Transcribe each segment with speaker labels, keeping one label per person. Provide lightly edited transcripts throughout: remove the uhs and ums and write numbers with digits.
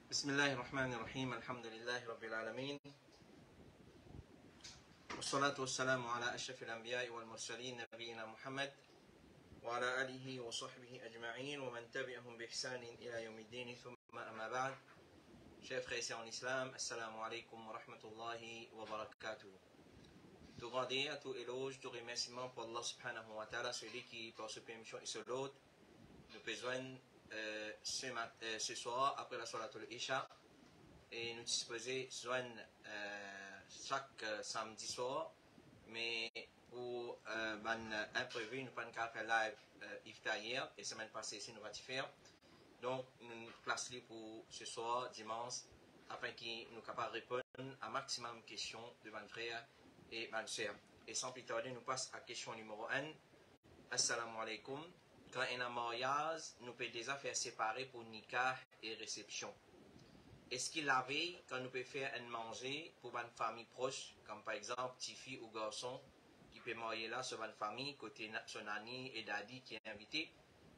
Speaker 1: بسم الله الرحمن الرحيم الحمد لله رب العالمين والصلاة والسلام على أشرف الأنبياء والمرسلين نبينا محمد وعلى آله وصحبه أجمعين ومن تبعهم بإحسان إلى يوم الدين ثم أما بعد. Chers frères et sœurs en islam, assalamu alaikum wa rahmatullahi wa barakatuh. Tout grandeur, tout éloge, tout remerciement pour Allah subhanahu wa ta'ala, celui qui par ce permission et ce lot nous besoin ce soir après la Salatul Isha et nous disposer joindre chaque samedi soir, mais pour imprévu nous pas faire live iftar hier et semaine passée si nous va faire. Donc nous plaçons pour ce soir dimanche afin qu'il nous capable répondre à maximum de questions de mes frères et mes sœurs. Et sans plus tarder, nous passons à question numéro 1. Assalamu alaikum. Quand on a un mariage, nous pouvons déjà faire séparer pour nikah et réception. Est-ce qu'il la veille, quand nous pouvons faire un manger pour une famille proche, comme par exemple petite fille ou garçon, qui peut marier là sur une famille, côté son nanny et daddy qui est invité,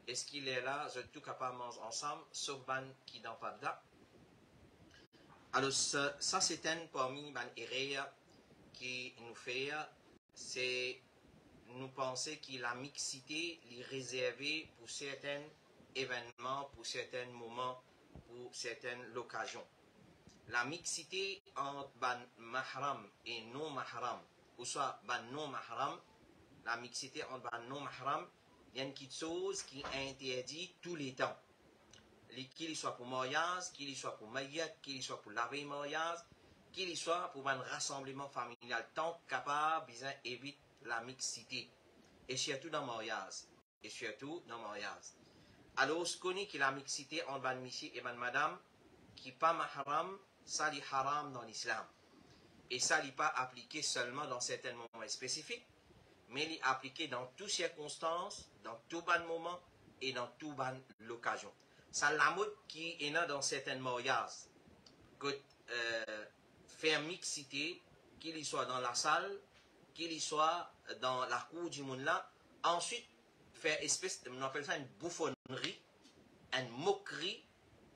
Speaker 1: est-ce qu'il est là, vous êtes tous capables de manger ensemble, sauf ban qui dans pas de là? Alors ça c'est un parmi les erreurs qui nous fait, c'est nous penser que la mixité est réservée pour certains événements, pour certains moments, pour certaines occasions. La mixité entre ban mahram et non mahram, ou soit ban non mahram, la mixité entre ban non mahram, il y a une petite chose qui est interdite tous les temps. Qu'il soit pour mariage, qu'il soit pour maïat, qu'il soit pour laver mariage, qu'il soit pour un rassemblement familial, tant capable d'éviter la mixité. Et surtout dans le mariage. Et surtout dans le mariage. Alors, ce qu'on dit que la mixité entre ban monsieur et ban madame, qui n'est pas mahram, ça est haram dans l'islam. Et ça n'est pas appliqué seulement dans certains moments spécifiques, mais il est appliqué dans toutes circonstances, dans tout ban moment et dans tout ban l'occasion. Ça la mode qui est là dans certains mariages. Que faire mixité, qu'il soit dans la salle, qu'il soit dans la cour du monde là, ensuite faire espèce, on appelle ça une bouffonnerie, une moquerie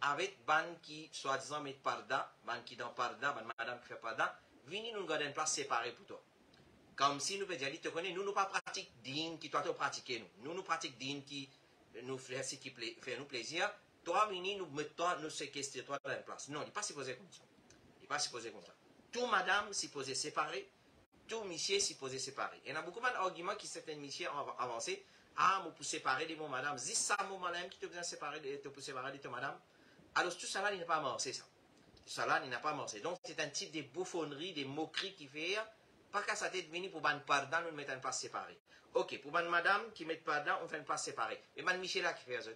Speaker 1: avec ban qui soi-disant met parda, ban qui dans parda, ban madame qui fait parda, venez nous garder une place séparée pour toi. Comme si nous dire, te connais, nous pas pratiquons digne qui toi te pratiquer nous. Nous pratiquons digne qui nous fait ce qui fait nous plaisir. Toi, venez nous mettons nous séquestrer toi dans une place. Non, il n'est pas supposé comme ça. Il n'est pas supposé comme ça. Tout madame supposé séparer. Tout monsieur supposé séparer. Il y en a beaucoup d'arguments qui certains messieurs ont avancé. Ah, moi pour séparer de mon madame. Si ça, mon madame qui te besoin séparer de séparer de ton madame. Alors tout ça là, il n'est pas mort, c'est ça. Tout ça là, il n'a pas mort. Donc c'est un type de bouffonnerie, de moquerie qui fait. Pas qu'à sa tête venir pour ban pardon, nous mettre une place séparée. Ok, pour ban madame qui met pardon, on fait une place séparée. Mais ban monsieur là qui fait ça.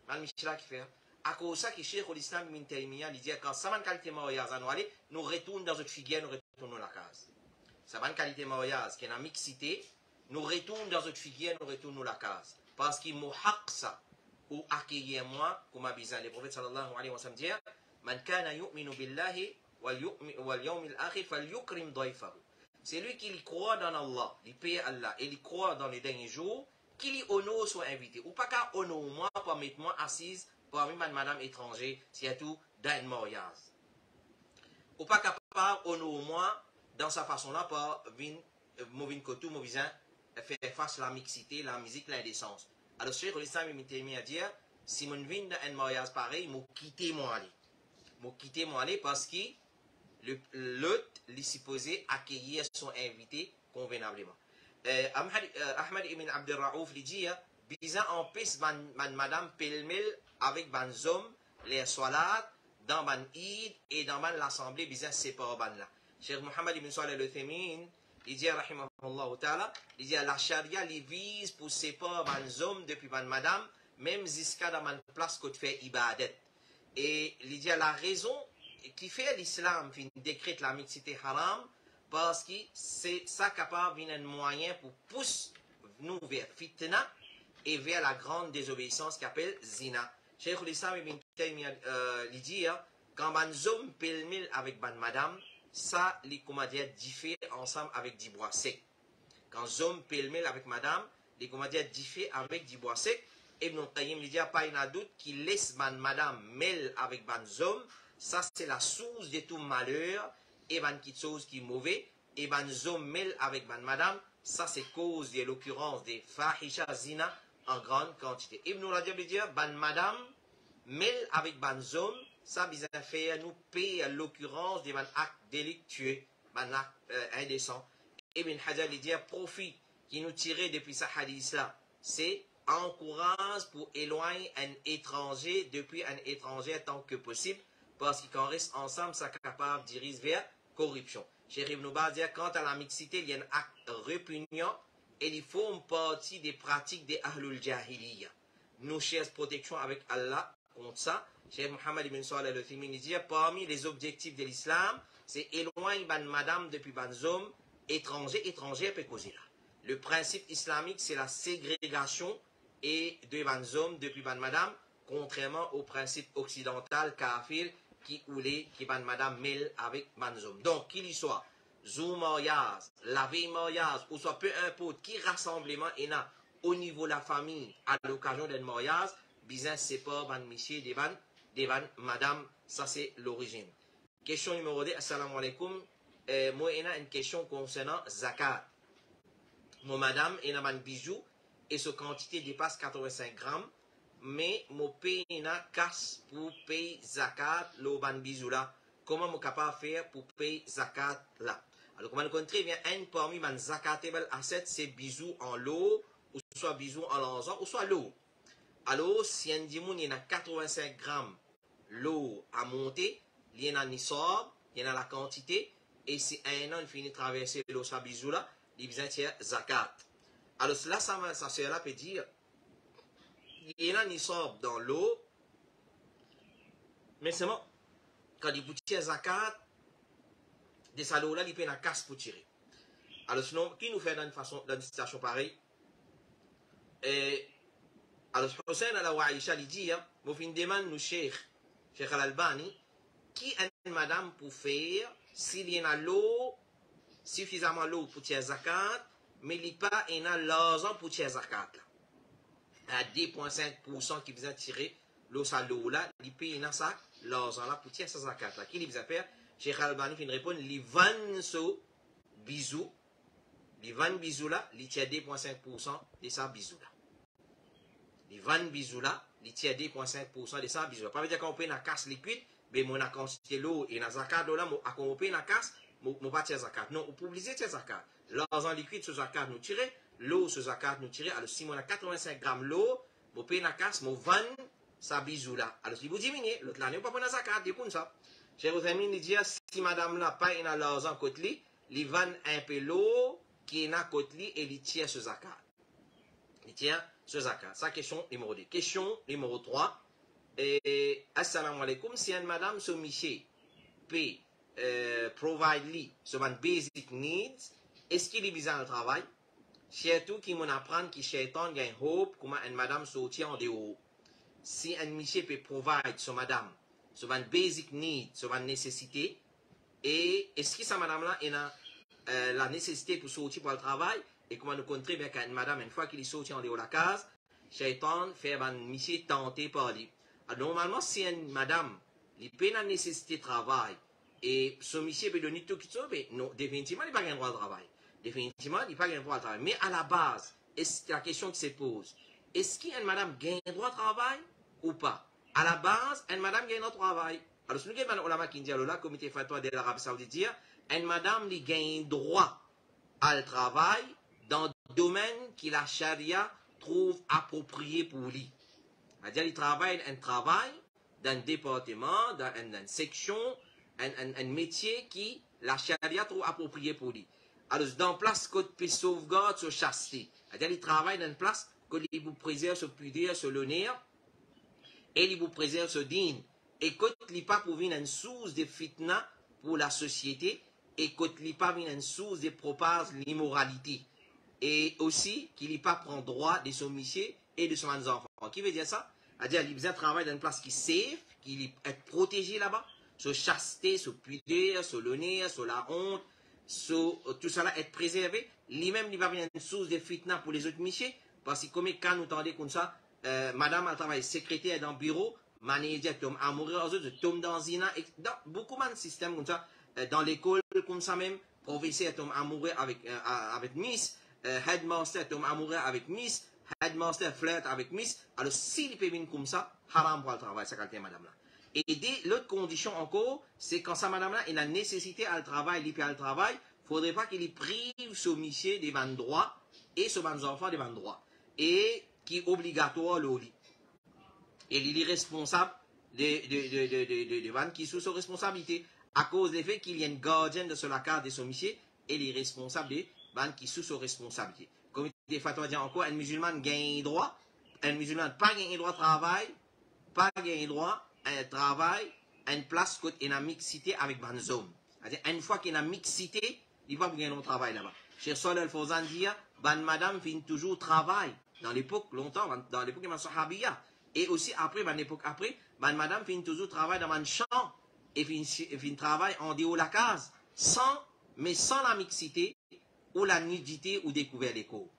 Speaker 1: Ban monsieur là qui fait. À cause de ça, que Cheikh l'Islam Ibn Taymiyyah, il dit quand ça va qualité mariage à nous aller, nous retournons dans notre figuière, nous retournons dans la case. Ça va une qualité mariage qui est en mixité, nous retournons dans notre figuière, nous retournons dans la case. Parce qu'il m'a ça ou accueillir moi, comme a dit le prophète sallallahu alayhi wa sallam dit, man kana yu'minu billahi wal yawmil akhir falyukrim dayfahu. C'est lui qui croit dans Allah, il paye Allah et il croit dans les derniers jours, qui lui honore soit invité. Ou pas qu'à honore moi pour mettre moi assise parmi madame étrangère, surtout dans un mariage. Ou pas capable honore moi dans sa façon-là pour venir côté mon voisin faire face à la mixité, la musique, l'indécence. Alors, Cheikh l'Islam Ibn Taymiyyah dit, si mon vin dans un mariage pareil, m'a quitté moi aller. M'a quitté moi aller parce que l'autre est supposé accueillir son invité convenablement. Ahmad ibn Abd al-Raouf dit, bizarre en piste madame Pelmel avec ban homme, les soilat, dans ban Eid et dans ban l'assemblée, bizarre c'est pas ban là. Cheikh Mohammed ibn Salih al-Uthaymin, il dit, rahimahullah ta'ala, il dit, la charia les vise pour séparer ban homme depuis ban madame, même jusqu'à dans ban place qu'on fait ibadet. Et il dit, la raison qui fait l'islam qui décrète la mixité haram, parce que c'est ça capable d'un moyen pour pousser nous vers fitna et vers la grande désobéissance qui appelle zina. Cheikh l'Islam ibn Taymiyyah dit, quand ban homme pelmil avec ban madame, ça, les commanditaires diffèrent ensemble avec du bois sec. Quand homme pelmel avec madame, les commanditaires diffèrent avec du bois sec. Ibn Qayyim dit pas un doute qui laisse madame mêle avec ban homme, ça c'est la source de tout malheur et ban qui chose qui est mauvais et ban homme mêle avec ban madame, ça c'est cause de l'occurrence des fahisha zina en grande quantité. Ibn Rajab dit ban madame mêle avec ban homme, ça bizarre fait nous payer l'occurrence des ban actes délictueux, ban actes indécents. Ibn Hajar dit profit qui nous tirait depuis ce hadith là, c'est encourage pour éloigner un étranger depuis un étranger tant que possible, parce qu'ils reste ensemble, ça capable de diriger vers corruption. Cheikh Ibn Baz dit quant à la mixité, il y a un acte répugnant et il forme partie des pratiques des Ahlul Jahiliya. Nous cherchons protection avec Allah contre ça. Cheikh Mohammed ibn Salih al-Uthaymin dit parmi les objectifs de l'islam, c'est éloigner ban madame depuis ban homme étranger peut causer là. Le principe islamique, c'est la ségrégation et de ban homme depuis ban madame, contrairement au principe occidental kafir qui ban madame mêle avec ban homme. Donc, qu'il y soit zou mariage, la vie mariage, ou soit peu importe qui rassemblement est là au niveau de la famille à l'occasion d'un mariage, bizarre c'est pas ban monsieur des ban madame, ça c'est l'origine. Question numéro 2, assalamu alaikum. Moi, il y a une question concernant zakat. Mon madame, il y a un bijou et sa quantité dépasse 85 grammes, mais mon pays n'a casse pour payer zakat, le ban bijou là. Comment je capable de faire pour payer zakat là? Alors, comme on le très bien, un parmi les zakatable assets, c'est bijoux en l'eau, ou soit bijoux en l'argent, ou soit l'eau. Alors, si un dimoun, il y a 85 grammes l'eau à monter, il y en a nisab, il y en a la quantité, et si un an il finit de traverser l'eau sa bijou là, il vient tirer zakat. Alors là, ça cela peut dire, il y en a nisab dans l'eau, mais seulement, quand il peut tirer zakat, de sa l'eau là, il peut la casse pour tirer. Alors sinon, qui nous fait dans une situation pareille? Alors, Hussein al-Aisha lui dit, je fin demande nous Cheikh al-Albani, qui est madame pour faire s'il y a l'eau, suffisamment l'eau pour tirer zakat, mais il n'y a pas l'argent pour tirer zakat. À 10,5% qui vient tirer l'eau sa l'eau là, il paye ça, l'argent là pour tirer sa zakat là. Qui lui a fait? Cheikh al-Albani fin répondre, il vend ce bisou, il vend bisou là, il tire 10,5% de sa bisou là. Les 20 bisous là, ils tirent 10,5% de ça bisous. Pas veut dire qu'on paye une casse liquide, mais mon a constitué l'eau et la zakat là, à qu'on paye une casse, mon pas tirer zakat. Non, on peut obliger tirer zakat. L'argent liquide sur zakat nous tirer, l'eau sur zakat nous tirer. Alors si mon a 85 grammes l'eau, mon paye une casse, mon 20 ça bisou là. Alors si vous diminuez, l'autre l'année on pas prendre la zakat, découvre ça. J'ai vous amis dire si madame là pas une l'argent côté li, il vend un peu l'eau qui est na côté li et il tire sur zakat. Il tient ce zakat. Ça, question numéro 2. Question numéro 3. Assalamu alaikum. Si une madame se miché peut provide li sur un basic needs, est-ce qu'il est besoin de travail? Surtout qui m'en apprend qui shaitan gagne hope comment une madame sortir en dehors. Si un miché peut provide sur madame sur un basic need, sur une nécessité, et est-ce que sa madame là a la nécessité pour sortir pour le travail? Et comment nous comptons bien qu'une madame, une fois qu'il est sorti en dehors de la case, Shaitan fait un monsieur tenté par lui. Alors, normalement, si une madame, il peut la nécessité de travail, et ce monsieur peut donner tout ce qu'il veut, non, définitivement, il n'a pas le droit de travail. Définitivement, il n'a pas le droit de travail. Mais à la base, est-ce la question qui se pose, est-ce qu'une madame gagne le droit de travail ou pas? À la base, une madame gagne le droit de travail. Alors, si nous avons un qui dit, le comité fatwa de l'Arabie Saoudite dit, une madame, il gagne droit à le travail, dans le domaine que la charia trouve approprié pour lui. C'est-à-dire, il travaille un travail dans un département, dans une section, un métier qui la charia trouve approprié pour lui. Alors, dans place que peut sauvegarde sur chasteté. C'est-à-dire, il travaille dans une place que il vous préserve ce pudeur, ce l'honneur, et il vous préserve ce digne. Et que il pas pour venir une source de fitna pour la société, et que il pas venir une source de propage l'immoralité. Et aussi qu'il n'y pas prend droit de son monsieur et de son enfant. Qui veut dire ça? C'est-à-dire qu'il besoin de travailler dans une place qui est safe, qui est protégé là-bas, sur chasteté, sur pudeur, sur l'honneur, sur la honte, sur tout cela être préservé. Lui-même, il va venir une source de fitna pour les autres messieurs, parce que comme quand nous tendez comme ça, madame elle travaille secrétaire dans le bureau, manager tombe amoureux, tombe dans zina, et dans beaucoup de systèmes comme ça, dans l'école comme ça même, professeur tombe amoureux avec Miss, headmaster tombe amoureux avec Miss, headmaster flirt avec Miss. Alors s'il peut venir comme ça, haram pour le travail, ça qualité madame là. Et l'autre condition encore, c'est quand ça madame là, il a nécessité à le travail, il peut à le travail, faudrait pas qu'il prive ce monsieur des bons droits et ce bons enfants des bons droits. Et qui est obligatoire le lit. Et il est responsable de bons qui sont sous responsabilité à cause du fait qu'il y a une gardienne de la carte de ce monsieur et il est responsable des bons qui sont sous responsabilité. Comme des fatwas dit encore, un musulman gagne droit, un musulman pas gagne droit travail, pas gagne droit un travail, une place côté une mixité avec bons hommes. C'est-à-dire une fois qu'il y a une mixité, il va gagner un travail là-bas. Cheikh Saleh Al-Fawzan dit, ban madame fin toujours travail. Dans l'époque, longtemps, dans l'époque de Sahabiya. Et aussi après, dans l'époque après, ban madame fin toujours travail dans un champ. Et fin travail en dehors de la case. Mais sans la mixité, ou la nudité, ou découvert les cours.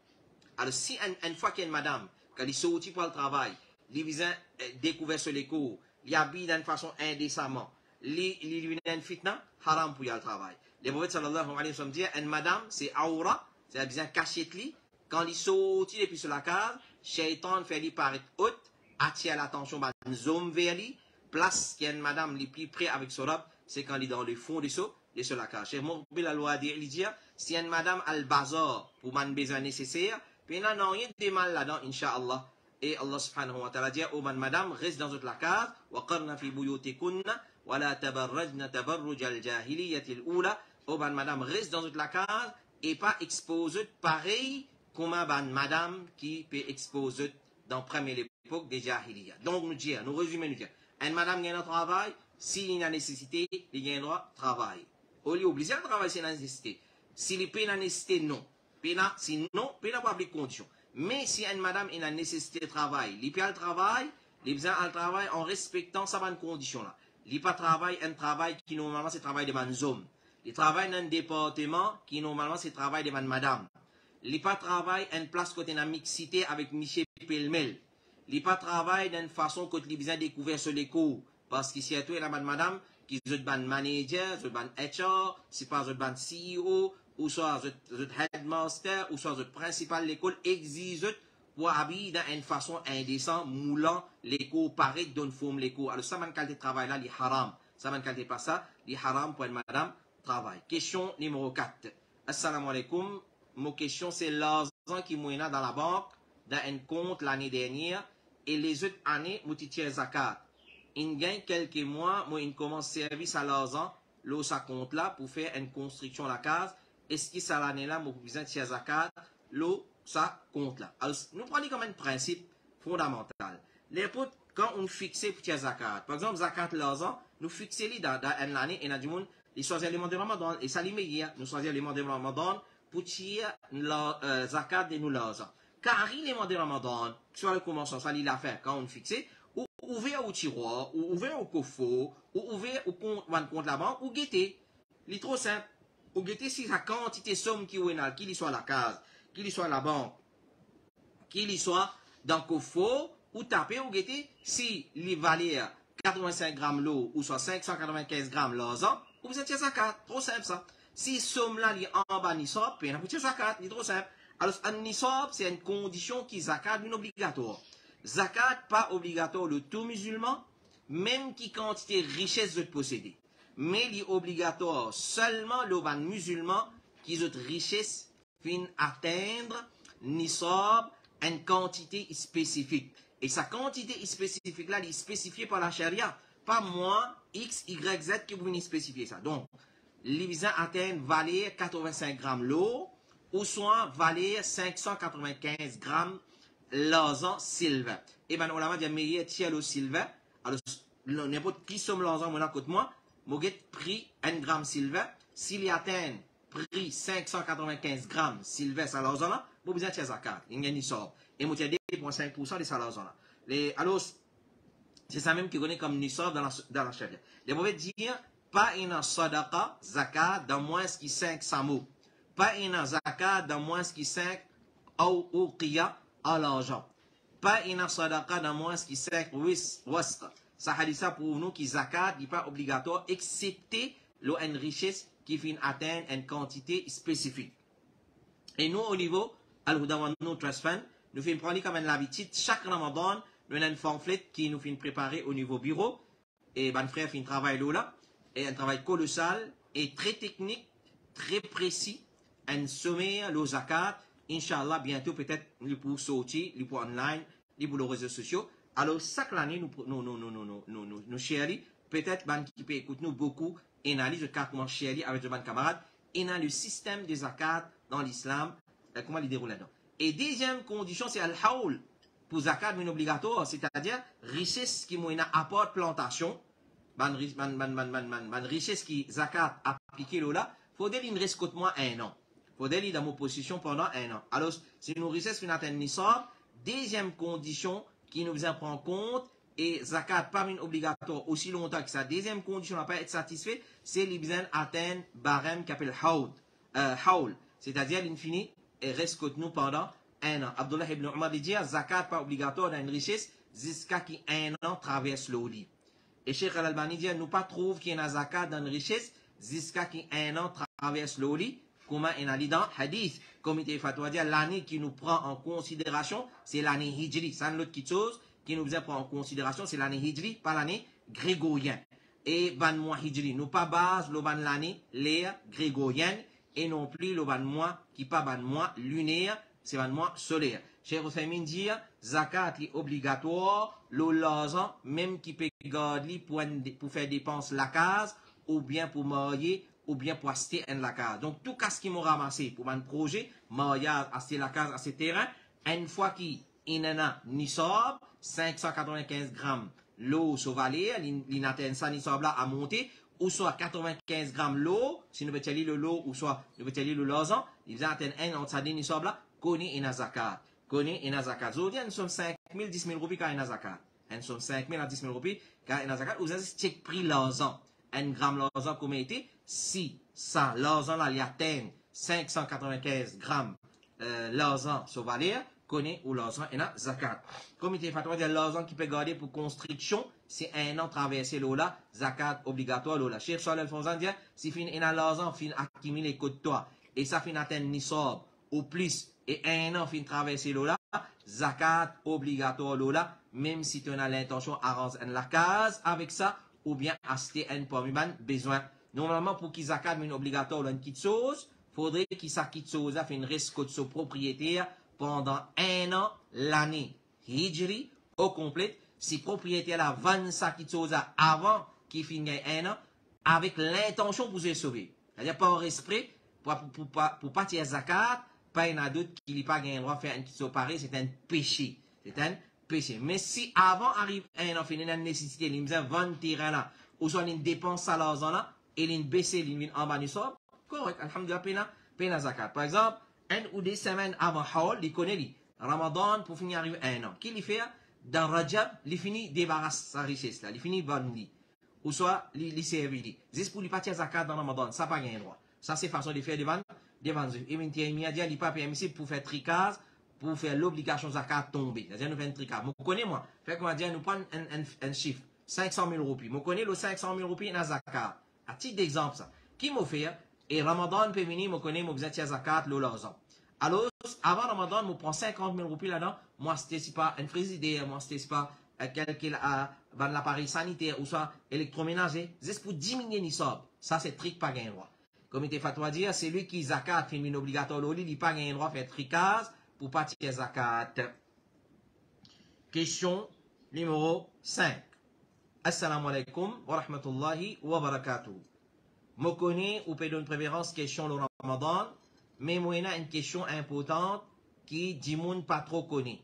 Speaker 1: Alors si une fois qu'il y a une madame, quand il sortit pour le travail, il vient découvert sur les cours, il habille d'une façon indécemment, il lui a une fitna, haram pour y aller travail. Le prophète sallallahu alayhi wa sallam dit, une madame, c'est aura, c'est bien caché de lui. Quand il sortit depuis sur la case, Shaitan fait lui paraître haute, attire l'attention des hommes vers lui, place qu'il y a une madame les plus près avec son robe, c'est quand il est dans le fond de sur la case. Cheikh Moukbil la loi dit, il dit, si une madame al-bazar pour man besoin nécessaire, puis il n'y a rien de mal là-dedans, Inch'Allah. Et Allah subhanahu wa ta'ala dit, oh madame, reste dans votre la case, wa qarna fi buyutikunna, wa la tabarrajna tabarruj al-jahiliyyati al-ula. Oh madame, reste dans votre la case, et pas exposée pareil comme madame qui peut exposer dans la première époque des jahiliya. Donc nous résumons, nous dire, une madame gagne un travail, s'il y a nécessité, il gagne droit travail. Au lieu obligé de travailler, c'est la nécessité. S'il y a la nécessité, non. Sinon, il n'y a pas de condition. Mais si une madame a la nécessité de travail, il peut le travail, il besoin de travail en respectant sa bonne condition là. Il pas travail un travail qui normalement c'est le travail de bonnes hommes. Il travaille dans un département qui normalement c'est le travail de bonnes madame. Il pas travail une place côté la mixité avec Michel Pelmel. Il pas travail d'une façon que il besoin découvrir sur les cours parce qu'ici à tout la madame qui est ban manager, ban HR, c'est pas ban CEO ou soit le headmaster, ou soit le principal de l'école, exige pour habiller dans une façon indécente, moulant l'école, pareil, d'une forme l'école. Alors, ça, man qualité de travail là, il haram. Ça, man qualité pas ça, il haram pour une madame travail. Question numéro 4. Assalamu alaikum. Mon question, c'est l'argent qui m'a dans la banque, dans un compte l'année dernière, et les autres années, moi, je zakat. Il gagne quelques mois, moi, il commence service à l'argent, là, ça compte là, pour faire une construction à la case. Est-ce que ça l'année là, moi, besoin de zakat, l'eau, ça compte là. Alors, nous prenons comme un principe fondamental. Les potes, quand on fixe pour zakat, par exemple, zakat l'argent, nous fixons dans une année, et nous disons, ils choisissent les mois de Ramadan, et ça l'immédiat, nous choisissons les mois de Ramadan pour tirer la zakat de nous l'argent. Car les mois de Ramadan, soit le commencement, ça l'affaire, quand on fixe, ou ouvert au tiroir, ou ouvert au coffre, ou ouvert au compte la banque, ou guetter. C'est trop simple. Ou guetter si la quantité de somme qui est qu'il y soit à la case, qu'il y soit à la banque, qu'il y soit dans le coffre, ou taper ou guetter si il valait 85 grammes l'eau, ou soit 595 grammes l'argent, ou vous êtes zakat. Trop simple ça. Si somme là, il est en bas nisab, puis vous êtes zakat. C'est trop simple. Alors, un nisab, c'est une condition qui zakat est obligatoire. Zakat, pas obligatoire le tout musulman, même qui quantité richesse de posséder. Mais il est obligatoire seulement le ban musulman qui ont richesse fin atteindre nisab une quantité spécifique. Et sa quantité spécifique là, elle est spécifiée par la charia. Pas moins X, Y, Z qui vous spécifier ça. Donc, les visins atteignent valeur 85 grammes l'eau, ou soit valeur 595 grammes l'argent silver. Et bien, on a dit meilleur tiers le silver. Alors, n'importe qui somme l'argent, mon côté moi, j'ai pris 1 gramme silver. S'il y atteint prix 595 grammes silver, ça l'argent là, vous besoin de zakat. Il y a une nisab. Et moi, j'ai 2,5% de ça l'argent là. Alors, c'est ça même qui connaît comme nisab dans la charia. Les mauvais dire, pas une sadaqa, zakat, dans moins qui 5 samo. Pas une zakat, dans moins qui 5 ou qiya à l'argent. pas une sadaqa dans moins qui sert wasq. Ça hadith ça pour nous qui zakat n'est pas obligatoire excepté une richesse qui vient atteindre une quantité spécifique. Et nous au niveau Al-Huda nous Trust Fund, nous faisons prendre comme l'habitude chaque Ramadan, nous avons une pamphlet qui nous fait préparer au niveau bureau et ben frère fait un travail là et un travail colossal et très technique, très précis, un sommaire le zakat. Inch'Allah, bientôt peut-être pour sortir, pour online, pour les réseaux sociaux. Alors, chaque année, nous chéris, peut-être qui peut écouter nous beaucoup, et analyse le cas comment chéris avec les camarades, et dans le système des zakat dans l'islam, comment il déroule là-dedans. Et deuxième condition, c'est al-hawl. Pour zakat, mais obligatoire, c'est-à-dire richesse qui m'a apport plantation, richesse qui zakat appliqué là, faudrait qu'il reste côté moins 1 an. Faudrait qu'il dans mon position pendant 1 an. Alors, si nous richesse fin atteindre nisab, deuxième condition qui nous vient prendre compte, et zakat pas une obligatoire aussi longtemps que ça. Deuxième condition n'a pas être satisfait, c'est qu'il besoin atteindre barème qui appelle hawl. C'est-à-dire l'infini et reste côté nous pendant 1 an. Abdullah ibn Umar dit, zakat pas obligatoire dans une richesse jusqu'à qui 1 an traverse l'eau. Et Cheikh Al-Albani dit, nous pas trouve qu'il y a une zakat dans une richesse jusqu'à qui 1 an traverse l'eau. Comment on a dit dans hadith, comité fatwa dit, l'année qui nous prend en considération, c'est l'année hijri. C'est l'autre chose qui nous prend en considération, c'est l'année hijri, pas l'année grégorienne. Et ban mois hijri, nous pas base le ban l'année l'ère grégorienne, et non plus le ban mois qui pas ban mois lunaire, c'est ban mois solaire. Cheikh Ousmane dit, zakat est obligatoire, le l'argent, même qui peut garder pour faire dépenser la case, ou bien pour marier, ou bien pour acheter la case. Donc, tout cas qui m'ont ramassé pour un projet, mariage, acheter la case, acheter terrain, une fois qu'il y en a nisab, 595 grammes l'eau sauvalée, l'inatteint ça nisab là à monter, ou soit 95 grammes l'eau, si nous veut le lot, ou soit nous veut le l'argent, ils atteignent un entre ça nisab là, connaît une zakat. Connaît une zakat. Aujourd'hui, nous sommes 5 000, 10 000 roupies car une zakat. Nous sommes 5 000 à 10 000 roupies car une zakat. Vous avez check prix l'argent. 1 gramme l'argent comme été, si ça, l'argent là, il atteint 595 grammes l'argent sur valeur, connaît ou l'argent est dans zakat. Comité fatwa dit l'argent qui peut garder pour construction, c'est 1 an traverser l'eau là, zakat obligatoire l'eau là. Cheikh Saleh Al-Fawzan dit, si fin en a l'argent, fin accumuler côté toi, et ça fin atteindre nisab, ou plus, et 1 an fin traverser l'eau là, zakat obligatoire l'eau là, même si tu as l'intention d'arranger la case avec ça, ou bien acheter un pomme besoin. Normalement, pour qu'ils zakat une obligatoire une petite chose, faudrait qu'il s'acquitte chose à faire une risque de son propriétaire pendant 1 an, l'année hijri, au complet. Si propriétaire a 25 petites choses avant qu'il finisse 1 an, avec l'intention pour se sauver. C'est-à-dire pas en esprit, pour pas tirer zakat, pas un adulte qui n'a pas le droit de faire une petite chose pareille, c'est un péché. C'est un péché. Mais si avant arrive un an, il y a une nécessité, il y a 20 terrains là, ou soit une dépense à l'argent là, et il baisse, il en bas du sort, correct, alhamdulillah, pena zakat. Par exemple, 1 ou 2 semaines avant Hawl, il connaît lui. Ramadan, pour finir arrive 1 an. Qu'il fait dans Rajab, il finit débarrasse sa richesse là, il finit bonne vie. Ou soit, il servi. Juste pour lui partir zakat dans Ramadan, ça n'a pas un droit. Ça, c'est façon de faire des ventes. Et il n'y a pas permissible pour faire tricage, pour faire l'obligation zakat tomber. C'est-à-dire, nous faisons un tricage. Vous connaissez moi. Fait qu'on va dire, nous prenons un chiffre. 500 000 roupies. Vous connaissez le 500 000 roupies dans zakat. À titre d'exemple, ça. Qui m'a fait, et Ramadan peut venir, vous connaissez, vous besoin de zakat, l'argent. Alors, avant Ramadan, je prends 50 000 roupies là-dedans. Moi, c'était pas un frigidaire, moi, c'était pas quelqu'un a l'appareil sanitaire ou soit électroménager. Juste pour diminuer nisab. Ça, c'est trick pas gain droit. Comme il était fatwa dire, c'est lui qui zakat fait une obligatoire il n'a pas gain droit de faire tricage pour pas tirer zakat. Question numéro 5. Assalamu alaikum wa rahmatullahi wa barakatuh. Je connais ou peut donner préférence question le Ramadan, mais moi, il y a une question importante qui dit moun pas trop connaît.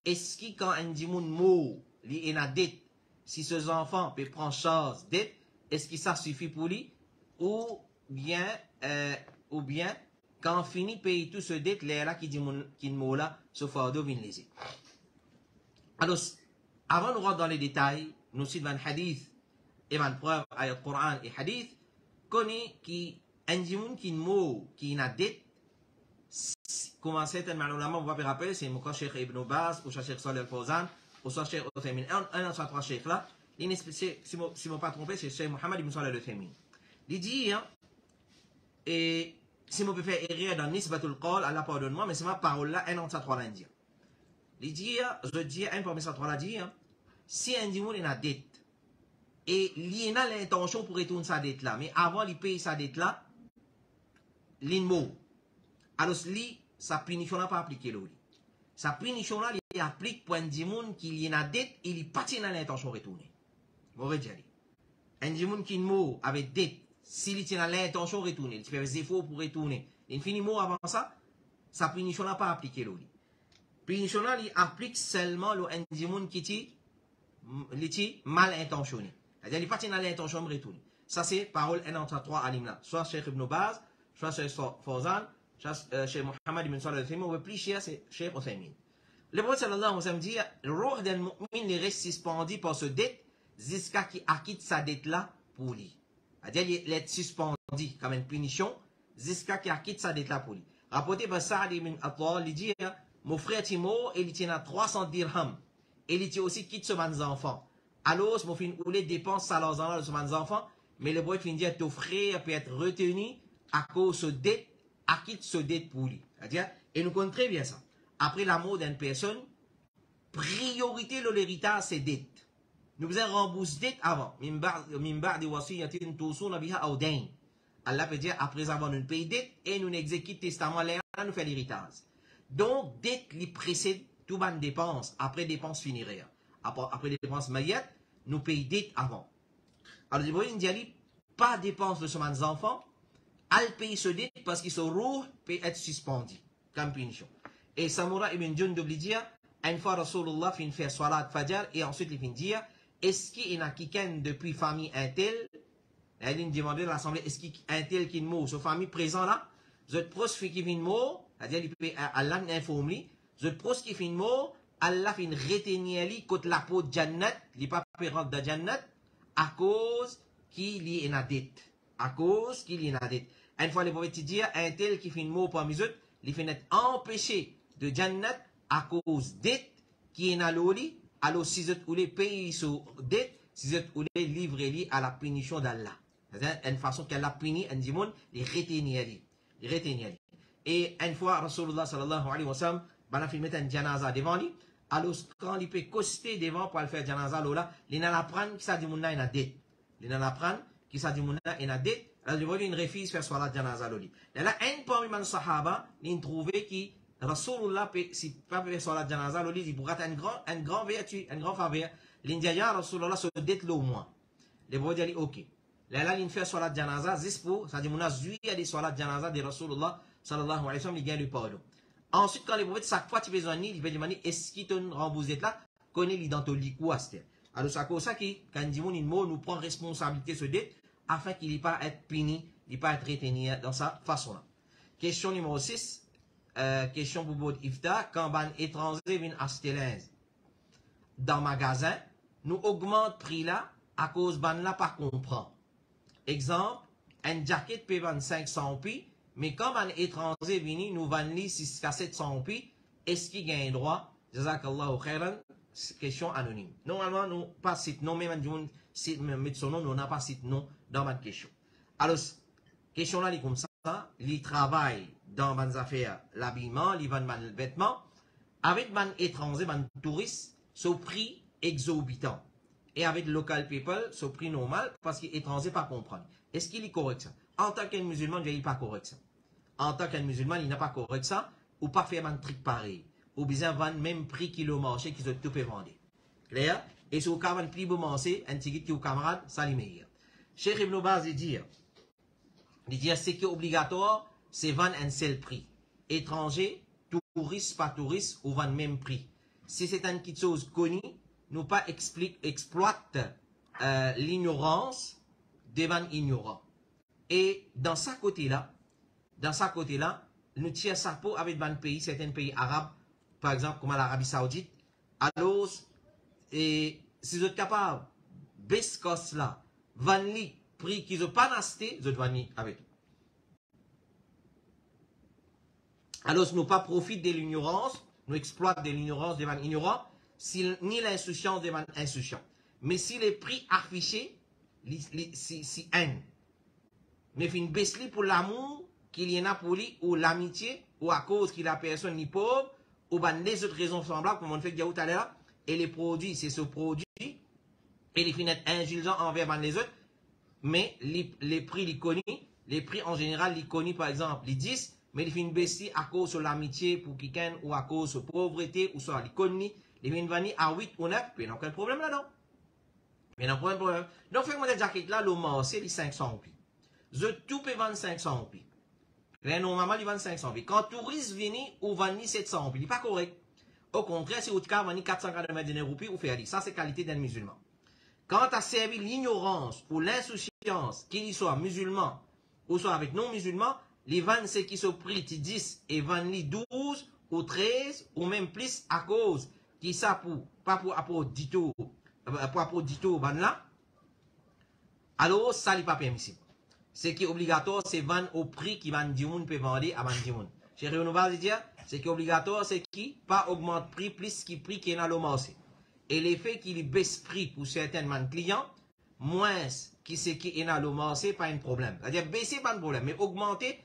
Speaker 1: Est-ce que quand un dit moun mot, il y a dette, si ce enfant peut prendre charge dette, est-ce que ça suffit pour lui? Ou bien, quand on finit payer tout ce dette, là qui dit moun, qui mot là, sauf à deux les. Alors, avant de rentrer dans les détails, nous citons un hadith, et une preuve, ayat Coran et hadith, connaît qui un dit moun qui mot, qui n'a dette, comment certains malheureusement, on va me rappeler, c'est mon Cheikh Ibn Baz, ou Cheikh Salih Al-Fawzan, ou Cheikh Uthaymin. Un de ces trois cheikhs là, si je ne me pas trompé, c'est Cheikh Mohammed Ibn Salih Al-Uthaymin. Il dit, hein, et si je peux faire erreur dans Nisbatul Qawl, Allah pardonne-moi, mais c'est ma parole là, un de ces trois là, il dit. Il dit, je dis, un parmi ces trois là, dit, hein, si un dimoun est en dette, et il a l'intention pour retourner sa dette là, mais avant il paye sa dette là, il meurt. Alors, sa punition n'a pas appliqué l'eau. Sa punition là, il applique pour un dimoun qui est en dette, il n'est pas dans l'intention de retourner. Mauvais dire. Un dimoun qui meurt avec dette, s'il est dans l'intention de retourner, il fait des efforts pour retourner, il finit mort avant ça, sa punition n'a pas appliqué l'eau. Punition là, il applique seulement un dimoun qui est mal intentionné. C'est-à-dire, il n'est pas dans l'intention de retourner. Ça, c'est parole 1 entre 3 alim là. Soit Cheikh Ibn Baz, soit Cheikh Fawzan, soit Cheikh Mohammed Ibn Salih Al-Uthaymin, ou plus cher, c'est Cheikh Uthaymin. Le prophète sallallahu alayhi wa sallam dit, le roh d'un mu'min il reste suspendu par ce dette, jusqu'à qui acquitte sa dette là pour lui. C'est-à-dire, il est suspendu comme une punition, jusqu'à qui acquitte sa dette là pour lui. Rapporté par Sa'd ibn Attal, il dit, mon frère Timo, il tient à 300 dirhams. Et il tient aussi quitte ce man's enfant. Alors, mon frère, ou les dépenses salaires de ce man's enfant, mais le prophète dit, ton frère peut être retenu à cause de dette, acquitte ce dette pour lui. C'est-à-dire, et nous connaissons très bien ça. Après la mort d'une personne, priorité de l'héritage, c'est dette. Nous avons remboursé dette avant. Allah peut dire, après avoir une paye dette, et nous exécutons testament, là, nous fait l'héritage. Donc, dette, lui précède tout bonne dépense, après dépense finirait. Après dépense maillette, nous payons dette avant. Alors, il dit, pas dépense de ce man's enfant, elle paye ce dette parce qu'il se roule, peut être suspendu, comme punition. Et Samura ibn Jundub lui dit, une fois Rasulullah fin faire salat fajr, et ensuite il fin dire, est-ce qu'il y a quelqu'un depuis famille un tel, il demandait à l'assemblée, est-ce qu'il y a un tel qui est mort, ce famille présent là, je te pose qui vient mort, c'est-à-dire, il peut Allah informe lui, je te pose qui fin mort, Allah fin retenir lui, côté la peau de Jannat, il pas pérant de Jannat, à cause qu'il y a une dette. À cause qu'il y a une dette. Une fois, les prophètes disent, un tel qui fin mort parmi eux, il finit empêché de Jannat à cause dette qui est dans l'oli, alors si vous voulez payer sur dette, si vous voulez livrer à la punition d'Allah. C'est-à-dire, une façon qu'elle a puni un démon, il retenir lui. Et une fois, Rasulullah sallallahu alayhi wa sallam, il a fait mettre un janaza devant lui, alors quand il peut coster devant pour le faire janaza, il n'a pas prendre qui ça dit mon a dette. Il n'a pas prendre qui ça dit mon a dette. Alors, il voit une refuse faire soit la janaza loli. Là, un parmi les sahaba, il a trouvé que Rasulullah, si pas faire soit la janaza loli, il pourrait être un grand vertu, un grand faveur. L'India, Rasulullah se dette au moins. Les voit dire, ok. Là, il fait soit la janaza, juste pour, ça dit mon a zui à des soit la janaza de Rasulullah, sallallahu alayhi wa sallam, il gagne le pardon. Ensuite, quand les prophètes, chaque fois tu besoin de il va demander, est-ce qu'il te rembourse là, connaît l'identité ou asté. Alors, c'est comme ça que, quand dit mon mot, nous prend responsabilité sur dette, afin qu'il n'ait pas être puni, il n'ait pas être retenu dans sa façon-là. Question numéro 6, question pour votre ifta, quand un étranger vient acheter linge dans le magasin, nous augmente le prix là, à cause ban là pas comprend. Exemple, un jacket peut vendre 500 pi, mais quand un étranger vient, nous vendons 6 à 700 pi, est-ce qu'il gagne droit? Jazakallahu khairan, question anonyme. Normalement, nous pas cite non, même si mettre son nom, nous n'avons pas cite non dans ma question. Alors, question là, il est comme ça, il travaille dans mes affaires, l'habillement, il vend mes vêtements, avec mes étrangers, mes touristes, ce prix exorbitant. Et avec local people, ce prix normal, parce qu'il est étranger, pas comprendre. Est-ce qu'il est correct ça? En tant qu'un musulman, il n'est pas correct ça. En tant qu'un musulman, il n'a pas correct ça, ou pas faire un truc pareil. Ou bien vendre même prix qu'il a au marché, qu'ils ont tout fait vendre. Clair? Et si vous avez un prix pour manger, un ticket qui est au camarade, ça l'est meilleur. Cheikh Ibn Baz dit, ce qui est obligatoire, c'est vendre un seul prix. Étranger, touriste, pas touriste, ou vendre même prix. Si c'est une petite chose connue, nous pas exploite l'ignorance devant ignorant. Et dans ce côté-là, nous tirons ça pour avec un pays, certains pays arabes, par exemple comme l'Arabie Saoudite. Alors, et si vous êtes capable, baisse cost là, vendre les prix qu'ils n'ont pas acheté, vous êtes vendre avec eux.
Speaker 2: Alors, nous pas profite de l'ignorance, nous exploite de l'ignorance des man ignorants, ni l'insouciance des man insouciants. Mais si les prix affichés, si haine, mais fin baisse pour l'amour qu'il y en a pour lui, ou l'amitié, ou à cause qu'il a personne ni pauvre, ou ben les autres raisons semblables, comme on fait dire tout à l'heure, et les produits, c'est ce produit, et les fins être indulgents envers ben les autres, mais les prix, les prix en général, les connus par exemple, les 10, mais les fins baisser à cause de l'amitié pour quelqu'un, ou à cause de pauvreté, ou soit les connus, les fins vanille à 8 ou 9, puis il n'y a aucun problème là-dedans. Il n'y a aucun problème. Donc, fait que mon jacket là, le c'est les 500 roupies. Je tout peut vendre 500 roupies. Là, normalement, il vend 500 roupies. Quand touriste vient, ou vend 700 roupies. Il n'est pas correct. Au contraire, si vous vendez 480 roupies, vous faites ça, c'est qualité d'un musulman. Quand tu as servi l'ignorance ou l'insouciance, qu'il soit musulman ou soit avec non-musulmans, les ventes, c'est qui sont pris 10 et vendent 12 ou 13 ou même plus à cause qui ça pour, pas pour apport dito, là. Alors, ça n'est pas permissible. Ce qui est obligatoire, c'est vendre au prix qui vend du monde peut vendre à vendre du monde. Chérie, on va dire, ce qui est obligatoire, c'est qui pas augmente prix plus qui prix qui est dans le marché. Et l'effet qu'il baisse prix pour certains clients, moins qui c'est qui est dans le marché, pas un problème. C'est-à-dire, baisser, pas un problème, mais augmenter,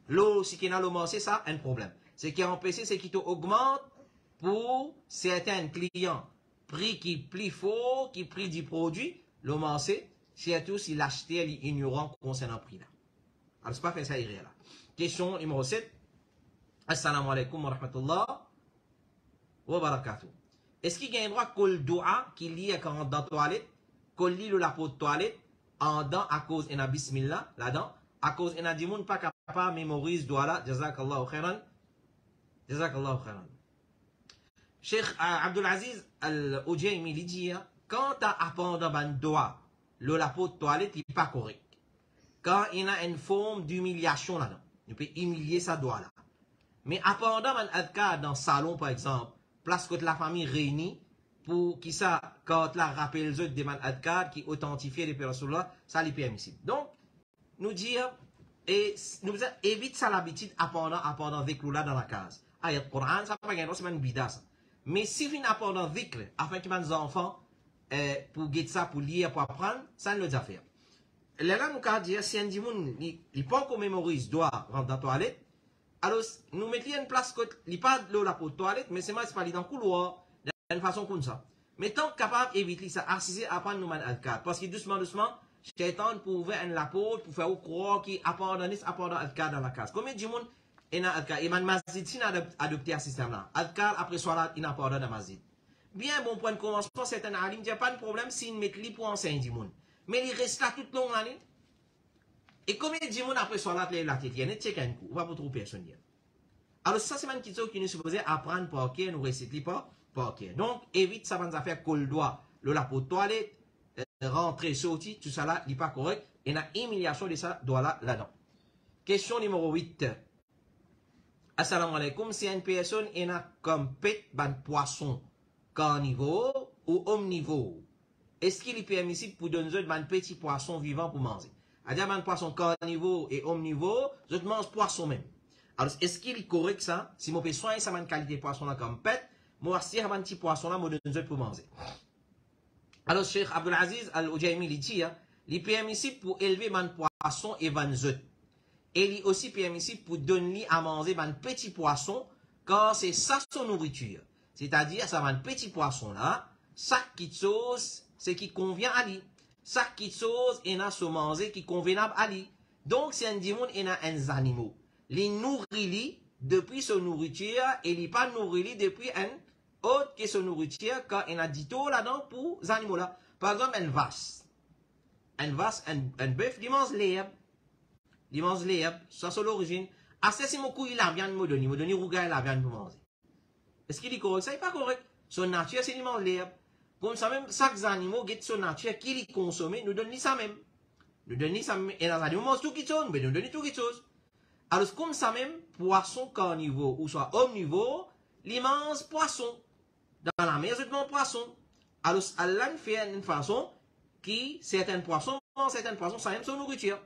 Speaker 2: l'eau, ce qui est dans le marché, ça, un problème. Ce qui est empêché, c'est qu'il augmente pour certains clients. Prix qui plus fort, qui prix du produit, le marché, surtout si l'acheteur est ignorant concernant le prix là. Alors, c'est pas fait ça irréel là. Question numéro 7. Assalamu alaikum wa rahmatullah wa barakatuh. Est-ce qu'il y a un droit que le doua qui lit quand dans la toilette, qu'on lit le lapot de toilette, en dents à cause de la bismillah, là-dedans, à cause de la dimoun pas capable de mémoriser doua là, jazakallahu khairan, jazakallahu khairan. Cheikh Abdulaziz Al-Ujaymi dit, quand tu as appris dans un doigt, le lapot de toilette n'est pas correct. Quand il y a une forme d'humiliation là-dedans, tu peux humilier sa doigt là. Mais appendant un adkar dans le salon par exemple, place que la famille réunie, pour qui ça, quand la rappelle les autres des man adkar qui authentifient les personnes là, ça les permissible. Donc, nous dire, et nous évite ça l'habitude appendant avec là dans la case. Ayat Coran, ça pas gagner, c'est une bida ça. Mais si vous appendant avec, afin que les enfants, pour guetter ça, pour lire, pour apprendre, ça ne le fait pas. Là, nous avons dit, si un dimoun, il pas qu'on mémorise, doit rentrer dans la toilette, alors, nous mettions une place, il n'y a pas de l'eau pour la toilette, mais c'est mal, c'est pas dans le couloir, d'une façon comme ça. Mais tant capable d'éviter ça, assister à prendre nous al-Qad. Parce que doucement, Shaitan pour ouvrir un lapot, pour faire croire qu'il apprend al-Qad dans la case. Combien de monde est dans al-Qad? Et man mazid, si n'a adopté un système là. Al-Qad, après soir, il n'a pas dans la mazid. Bien, bon point de commencement, certains alim, il n'y a pas de problème s'il met li pour enseigner du monde. Mais il reste là toute longue année. Et combien de gens après soit là, la tête, il y a un coup, on va pas trop personne. Alors, ça, c'est une question qui nous supposait apprendre par cœur, nous réciter par cœur. Donc, évite ça, va faire qu'on le doit, le la pour toilette, rentrer, sortir, tout ça là, il n'est pas correct. Et la humiliation de ça, doit là-dedans. Question numéro 8. Assalamu alaikum, si une personne est comme pet, ban poisson, carnivore ou omnivore, est-ce qu'il est permissible pour donner un petit poisson vivant pour manger? C'est-à-dire, un poisson carnivore et omnivore, je mange poisson même. Alors, est-ce qu'il est correct ça? Si je peux soigner ça, une qualité de poisson là comme pet, moi, si j'ai un petit poisson là, je donne pour manger. Alors, Cheikh Abdulaziz Al-Ujaymi dit, il est permissible pour élever un poisson et un œuf. Et il est aussi permissible pour donner à manger un petit poisson, car c'est ça son nourriture. C'est-à-dire, ça va un petit poisson là, ça qui chose, c'est qui convient à lui. Ça qui chose et n'a se manger qui convenable à lui. Donc, c'est un démon et n'a un animal. Les nourrit depuis son nourriture et les pas nourrit depuis un autre que son nourriture quand il a dit tout là-dedans pour les animaux là. Par exemple, un vache. Un bœuf, il mange l'herbe. Il mange l'herbe, ça c'est l'origine. Assez si mon coup il a viande, il me donne rougaille la viande pour manger. Est-ce qu'il est correct? Ça n'est pas correct. Son nature, c'est qu'il mange l'herbe. Comme ça même, chaque animal qui son nature, qui les consomme, nous donne ça même. Nous donne ça même. Et dans les animaux, tout qui chose, mais nous donne tout qui chose. Alors, comme ça même, poisson carnivore ou soit omnivore, ils mangent poisson. Dans la mer, ils mangent poisson. Alors, Allah fait une façon qui, certains poissons, ça même son nourriture.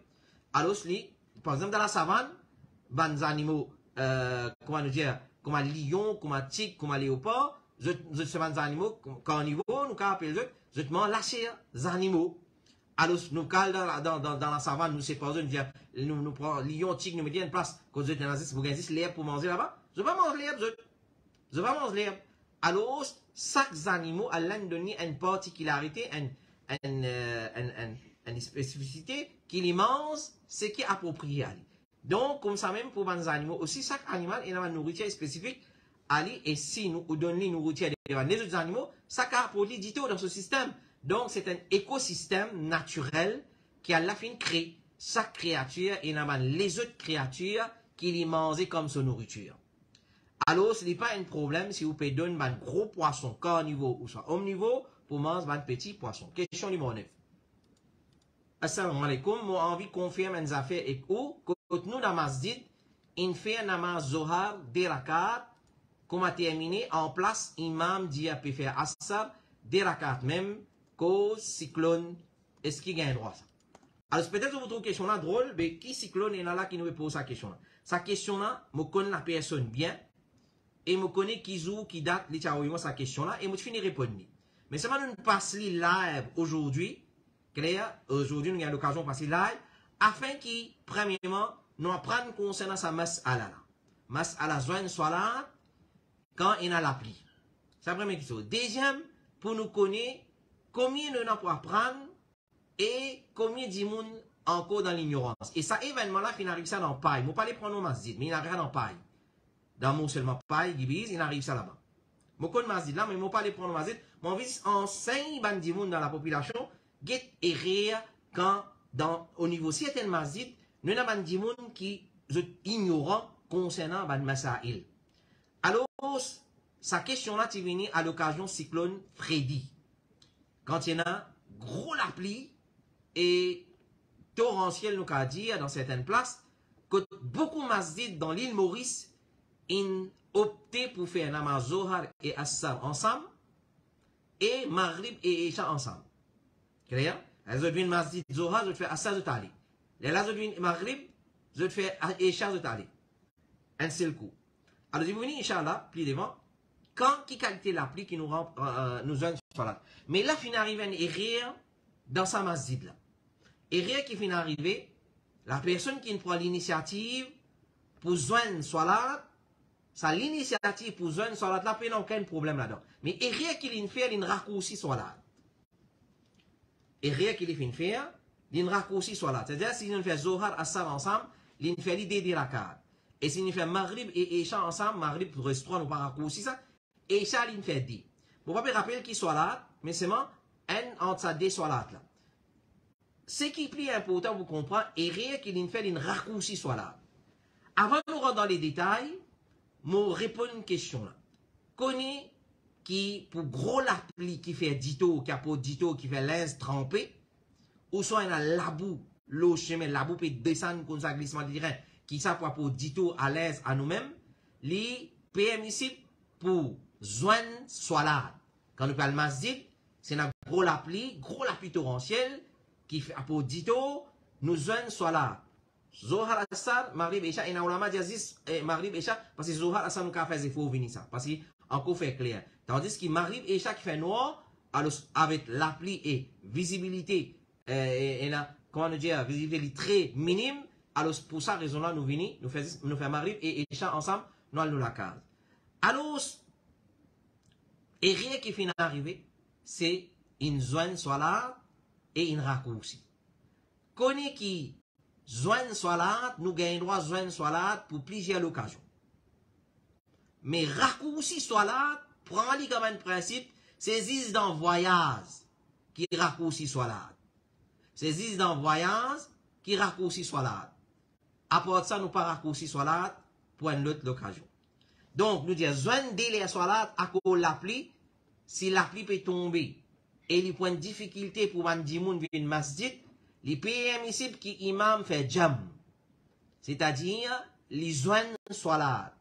Speaker 2: Alors, par exemple, dans la savane, les animaux comment nous dire, comme un lion, comme un tigre, comme un léopard, je fais des animaux, carnivores, nous appelons je mange lâcher les animaux. Alors, nous, dans la savane, nous séparons, nous prenons lion, tigre, nous mettons une place, quand vous êtes dans vous gagnez l'herbe pour manger là-bas. Je ne vais pas manger l'herbe, je vais pas manger l'herbe. Alors, chaque animal a donné une particularité, une spécificité qu'il mange, ce qui est approprié à lui. Donc, comme ça même pour les animaux, aussi chaque animal a une nourriture spécifique à lui, et si nous donnons une nourriture des autres animaux, ça a produit du tout dans ce système. Donc, c'est un écosystème naturel qui a la fin créé. Chaque créature, il y a les autres créatures qui les mangent comme sa nourriture. Alors, ce n'est pas un problème si vous pouvez donner un gros poisson carnivore ou soit omnivore pour manger un petit poisson. Question numéro 9. Assalamu alaikum, moi envie de confirmer une affaire avec vous. Quand nous dans masjid, on fait un namaz zohar des rakat, comme a terminé en place, imam dit à faire asar des rakat même, cause cyclone, est-ce qu'il gagne droit ça? Alors peut-être que vous trouvez question là drôle, mais qui cyclone est là qui nous pose sa question là? Sa question là, je connais la personne bien, et je connais qui joue, qui date, les tchaouimos sa question là, et je finis répondre. Mais ça va nous passer live aujourd'hui, clair, aujourd'hui nous avons l'occasion de passer live, afin que, premièrement, nous apprenions concernant sa mas'ala là. Mas'ala zoine soit là, quand il a l'appli. C'est la première question. Deuxième, pour nous connaître combien nous avons pour apprendre et combien de monde encore dans l'ignorance. Et ça, événement-là, il arrive ça dans paille. Je ne vais pas les prendre au masjid, mais il arrive dans paille. Dans mon seulement paille, il arrive ça là-bas. Je connais masjid là, mais je ne vais pas les prendre au masjid. Mon vis enseigne de monde dans la population, get et rire quand, au niveau certain masjid, nous avons des gens qui sont ignorants concernant le masail. Alors, sa question-là, tu viens à l'occasion cyclone Freddy. Quand il y a gros la pluie et torrentiel, nous avons dit, dans certaines places, que beaucoup de masjid dans l'île Maurice, ont opté pour faire namaz Zohar et Assar ensemble, et Maghrib et Isha ensemble. Clair? Les autres viennent masjid Zohar, je fais Assar de Tali. Les autres viennent Maghrib, je fais Isha de Tali. Un seul coup. Alors, je vais venir, Inch'Allah, plus devant, quand qui qualité l'appli qui nous rend, nous donne salat. Mais là, il arrive un erreur dans sa masjid là. Erreur qui finit arriver, la personne qui prend l'initiative pour joindre salat, ça l'initiative pour joindre salat là, il n'y a aucun problème là-dedans. Mais erreur qu'il fait, il raccourcit salat. Erreur qu'il fait, il raccourcit salat. C'est-à-dire, si on fait Zohar, Assar ensemble, il fait l'idée des rakat. Et si on fait Maghrib et Isha ensemble, Maghrib reste 3, nous pas raccourci ça. Et Isha, il fait 10. Bon, pas rappeler qu'il soit là, mais c'est un entre ça deux soit là. Ce qui est plus important pour comprendre, et rien qu'il fait une raccourci soit là. Avant de nous rentrer dans les détails, je réponds à une question là. Connais qui, pour gros l'appli qui fait dito, qui a pour dito, qui fait l'aise trempé, ou soit il y a la boue, l'eau chemin, la boue peut descendre comme ça, glissement de terrain, qui ça pour dito à l'aise à nous-mêmes, les permissible pour joindre soit là. Quand nous parlons de masjid, c'est un gros l'appli torrentiel, qui fait pour dito, nous joindre soit là. Zohar Assar, Maghrib Isha, et Naoulama Diazis, Maghrib Isha, parce que Zohar Assar nous a fait des faux venir ça, parce qu'encore fait clair. Tandis que Maghrib Isha qui fait noir, alors avec l'appli et visibilité, comment nous dire, visibilité très minime, alors pour ça raison-là, nous venons, nous faisons Maghrib et Isha ensemble, nous allons la case. Alors, et rien qui finit d'arriver, c'est une zone soit là et une raccourci. Connais qui zone soit là, nous gagnons droit zone soit là pour plusieurs occasions. Mais raccourci soit là, prends-le comme un principe, c'est dans voyage qui raccourci soit là. C'est dans voyage qui raccourci soit là. À part ça, nous pas raccourci soit là pour une autre occasion. Donc, nous disons, zone délai soit là à cause de l'appli, si l'appli peut tomber et il prend une difficulté pour un dimoun venir une masjid, les permissibles qui imam fait jam. C'est-à-dire, les zones soit là.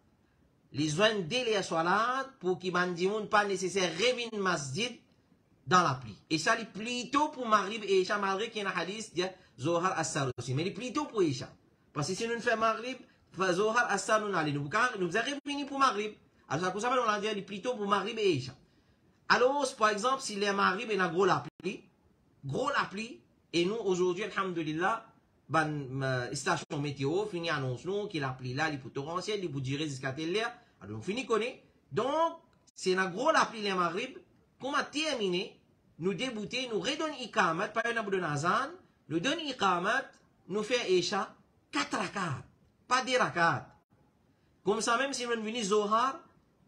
Speaker 2: Les zones délai soit là pour qu'il un dimoun pas nécessaire revenir une masjid dans l'appli. Et ça, c'est plutôt pour Maghrib et Isha, malgré qu'il y a un hadith de Zohar Assar aussi. Mais c'est plutôt pour Isha. Parce que si nous faisons Maghrib, Zohar, Assar, nous allons nous avons fini pour Maghrib. Alors, ça, on l'a dit plutôt pour Maghrib et Isha. Alors, par exemple, si les Maghrib est un gros l'appli, et nous, aujourd'hui, alhamdulillah, station météo, fini annonce nous, qu'il appli là, il peut torrentiel, il peut dire jusqu'à telle heure. Alors, on finit connaît. Donc, c'est un gros l'appli les Maghrib, qu'on a terminé, nous débouter, nous redonne Ikamat, pas un abou de Nazan, nous donne Ikamat, nous fait Isha, 4 rakat, pas 10 rakat. Comme ça, même si on vient Zohar,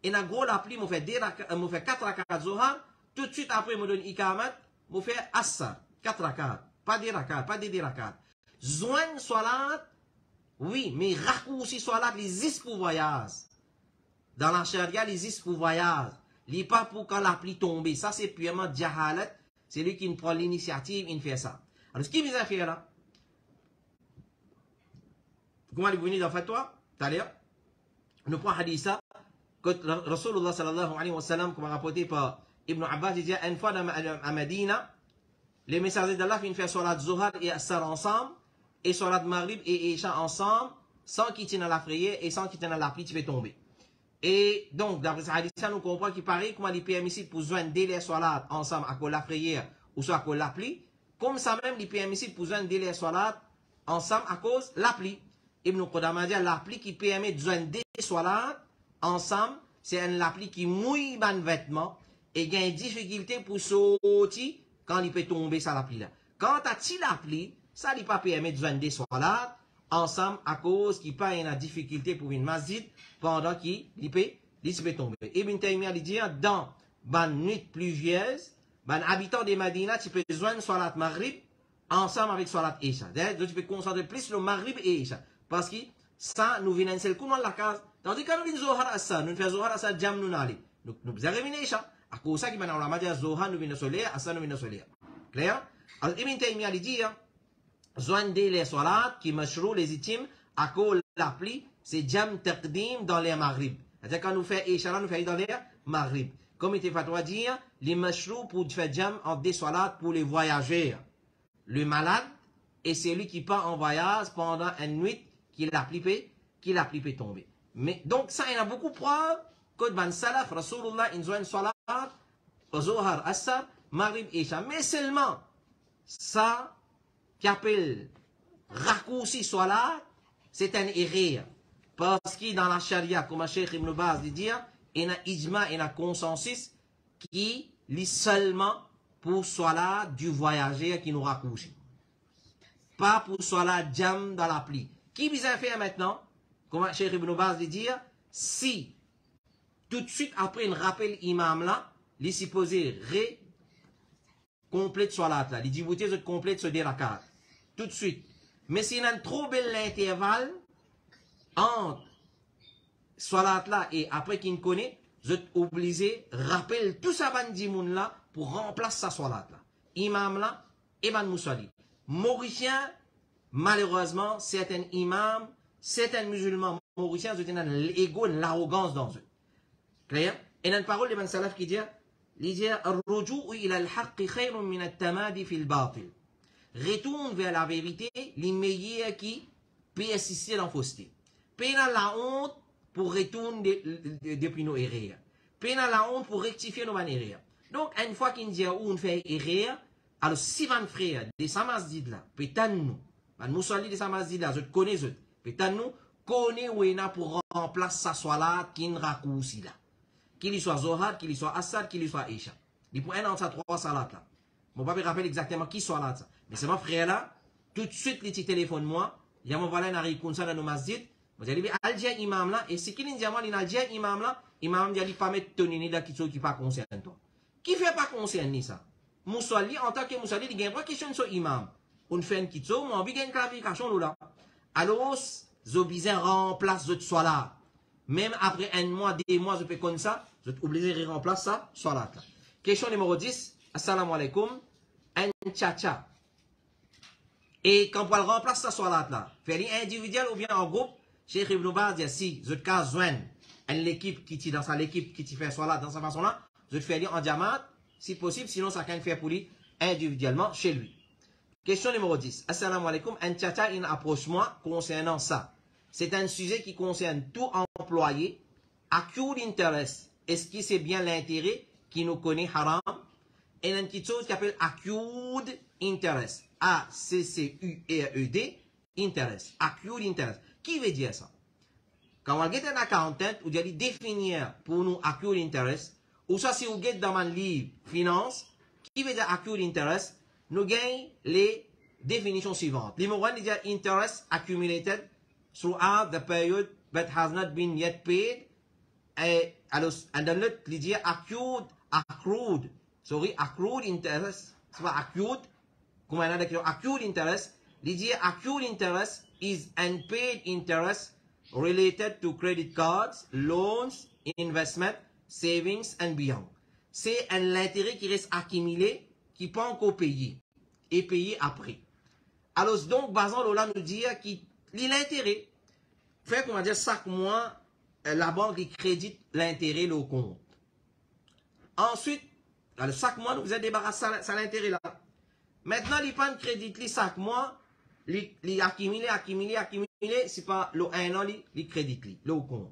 Speaker 2: et un gros l'appli, nous fait 4 rakat Zohar, tout de suite après, nous donne Ikamat, nous fait Assa, 4 rakat, pas 10 rakat, pas 10 rakat. Zoin Salat, oui, mais raccourci Salat, les 10 pour voyage. Dans la charia, les 10 pour voyage. Il n'est pas pour quand l'appli tombe. Ça, c'est purement jahalat. C'est lui qui prend l'initiative, il fait ça. Alors, ce qu'il vient faire là, comment il est venu dans Fatwa, tout à l'heure, nous prenons hadith ça, que Rasulullah sallallahu alayhi wa sallam, comme rapporté par Ibn Abbas, il dit, une fois à Medina, les messagers d'Allah viennent faire Salat Zohar et Assar ensemble, et Salat Maghrib et Isha ensemble, sans qu'ils tiennent à la frayère et sans qu'ils tiennent à l'appli, tu vas tomber. Et donc, d'après ce hadith, nous comprenons qu'il paraît comment il est permissible pour joindre les Salat ensemble à cause de la prière ou soit à cause de l'appli. Comme ça même, il est permissible pour joindre les Salat ensemble à cause de l'appli. Ibn Qudama dit l'appli qui permet de joindre des Salat ensemble, c'est une appli qui mouille les vêtements et il y a une difficulté pour sortir quand il peut tomber sur l'appli là. Quand tu as l'appli, ça ne pas permet de joindre des Salat ensemble à cause qu'il n'y a pas une difficulté pour une masjid pendant qu'il peut tomber. Ibn Taymiyyah dit dans une nuit pluvieuse, un habitant de Medina, tu peux joindre Salat Maghrib ensemble avec Salat Isha. Donc tu peux concentrer plus sur le Maghrib et Isha. Parce que ça, nous venons seul coup dans la case. Tandis que nous faisons Zohar Assa, nous faisons Zohar Assa Jam nous n'allons. Nous avons Isha. À cause de ça, nous avons dit Zohar nous venons soleil, Assa nous venons soleil. Clair? Alors Ibn Taymiyyah dit joindre les Salat qui mashrou légitimes à cause de l'appli, c'est Jam Taqdim dans les Maghrib. C'est-à-dire quand nous faisons Isha, nous faisons dans les Maghrib. Comme il était fatwa dire, les mashrou pour faire Jam en des Salat pour les voyageurs. Le malade et celui qui part en voyage pendant une nuit qu'il a plié tomber. Mais donc ça, il y a beaucoup de preuves que dans Salaf, Rasulullah, il joint Salat, Zohar, Assar, Maghrib, Isha. Mais seulement, ça, qui appelle raccourci Salat, c'est un erreur. Parce que dans la charia, comme Cheikh Ibn Baz dit, il y a un ijma, il y a un consensus qui lit seulement pour Salat du voyageur qui nous raccourcit. Pas pour Salat Jam dans l'appli. Qui vient faire maintenant, comme Cheikh Ibn Baz dit, si tout de suite après un rappel imam là, il est supposé complète Salat là, il dit vous êtes complète ce dérakat. Tout de suite. Mais s'il y a un trop bel intervalle entre Salat là et après qu'il connaît, vous êtes obligé rappelle tout ça bandi moun là pour remplacer sa Salat là. Imam là et ban Moussali. Mauricien, malheureusement, certains imams, certains musulmans mauriciens, ils ont l'ego, l'arrogance dans eux. Clair? Et il y a une parole de Ben Salaf qui dit, retourne vers la vérité, les meilleurs qui persister dans la fausseté. Pena la honte pour retourner depuis nos erreurs. Pena la honte pour rectifier nos erreurs. Donc, une fois qu'il dit où on fait erreur, alors si van frère de Samazid là, peut-être nous, van Moussali de Samazid là, je te connais, peut-être nous, connais où il a pour remplacer sa Salat qui ne raccourci là. Qu'il y soit Zohar, qu'il y soit Assad, qu'il y soit Isha. Il faut un entre ces 3 salats là. Je ne vais pas rappeler exactement qui Salat ça. Mais c'est mon frère là, tout de suite, il téléphone moi, il y a mon voilà un arrive comme ça dans nos masjid, vous allez dire, Alger imam là, et si qu'il y a un Alger imam là, imam dit, il pas mettre tenir là qui ne pas concerne toi. Qui fait pas concerner ça? Moussali, en tant que Moussali, il y a une question sur imam. On fait une kitso, mais on a une clarification là. Alors, Zobizin remplace votre Salat. Même après 1 mois, 2 mois, je peux comme ça, je suis obligé de remplacer ça, Salat. Question numéro 10. Assalamu alaikum. Un tcha-tcha. Et quand on remplace ça, Salat là, faire individuel ou bien en groupe, Cheikh Ibn Baz dit si je cas joindre l'équipe qui dans sa l'équipe qui fait Salat dans sa façon là, je fais en diamant, si possible, sinon ça can faire pour lui individuellement chez lui. Question numéro 10. Assalamu alaikum. Un tcha-tcha, il approche moi concernant ça. c'est un sujet qui concerne tout employé. Accrued interest, est-ce que c'est bien l'intérêt qui nous connaît haram? Et une petite chose qui s'appelle accrued interest. A-C-C-U-R-E-D, interest. Accrued interest. Qui veut dire ça? Quand on get un accountant, on dit définir pour nous accrued interest, ou ça si vous get dans mon livre finance, qui veut dire accrued interest, nous gagnons les définitions suivantes. Numéro 1, il dit interest accumulated throughout the period but has not been yet paid. Et dans l'autre, il dit accrued interest, c'est pas accrued, comme on a dit accrued interest, il dit accrued interest is unpaid interest related to credit cards, loans, investment, savings and beyond. C'est l'intérêt qui reste accumulé, qui n'est pas encore payé, et payé après. Alors donc, basant Lola nous dit que l'intérêt, fait qu'on va dire chaque mois, la banque crédite l'intérêt au compte. Ensuite, chaque mois, nous vous êtes débarrassé de l'intérêt là. Maintenant, les pannes crédit chaque mois, les accumulé, c'est pas le 1 an, les crédit, le compte.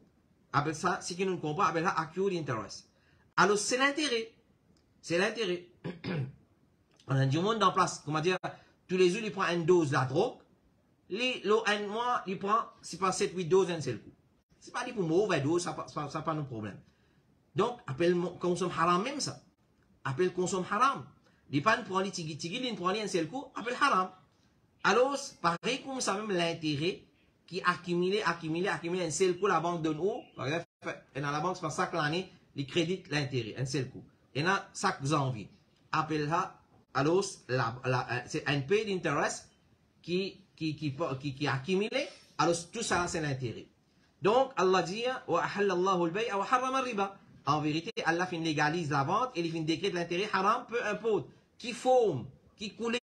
Speaker 2: Après ça, si nous ne comprenons pas, après ça, accrued interest. Alors, c'est l'intérêt. C'est l'intérêt. On a du monde en place. Comment dire, tous les jours, il prend une dose de la drogue. Le 1 mois, il prend, c'est pas 7-8 doses d'un seul coup. C'est pas pour mauvais dose, ça n'a pas de problème. Donc, appelle consomme haram même ça. Appelle consomme haram. Les pannes prend les tigui, ils prend les un seul coup, appelle haram. Alors, pareil comme ça même l'intérêt qui accumulé un seul coup, la banque donne où? Par exemple, dans la banque, c'est pas chaque année, les crédits l'intérêt, un seul coup. Et là, chaque janvier. Appelle ça, alors, c'est un paid interest qui accumulé. Alors, tout ça, c'est l'intérêt. Donc, Allah dit, en vérité, Allah légalise la vente et il fin décrète l'intérêt haram, peu importe, qui forme, qui couleur,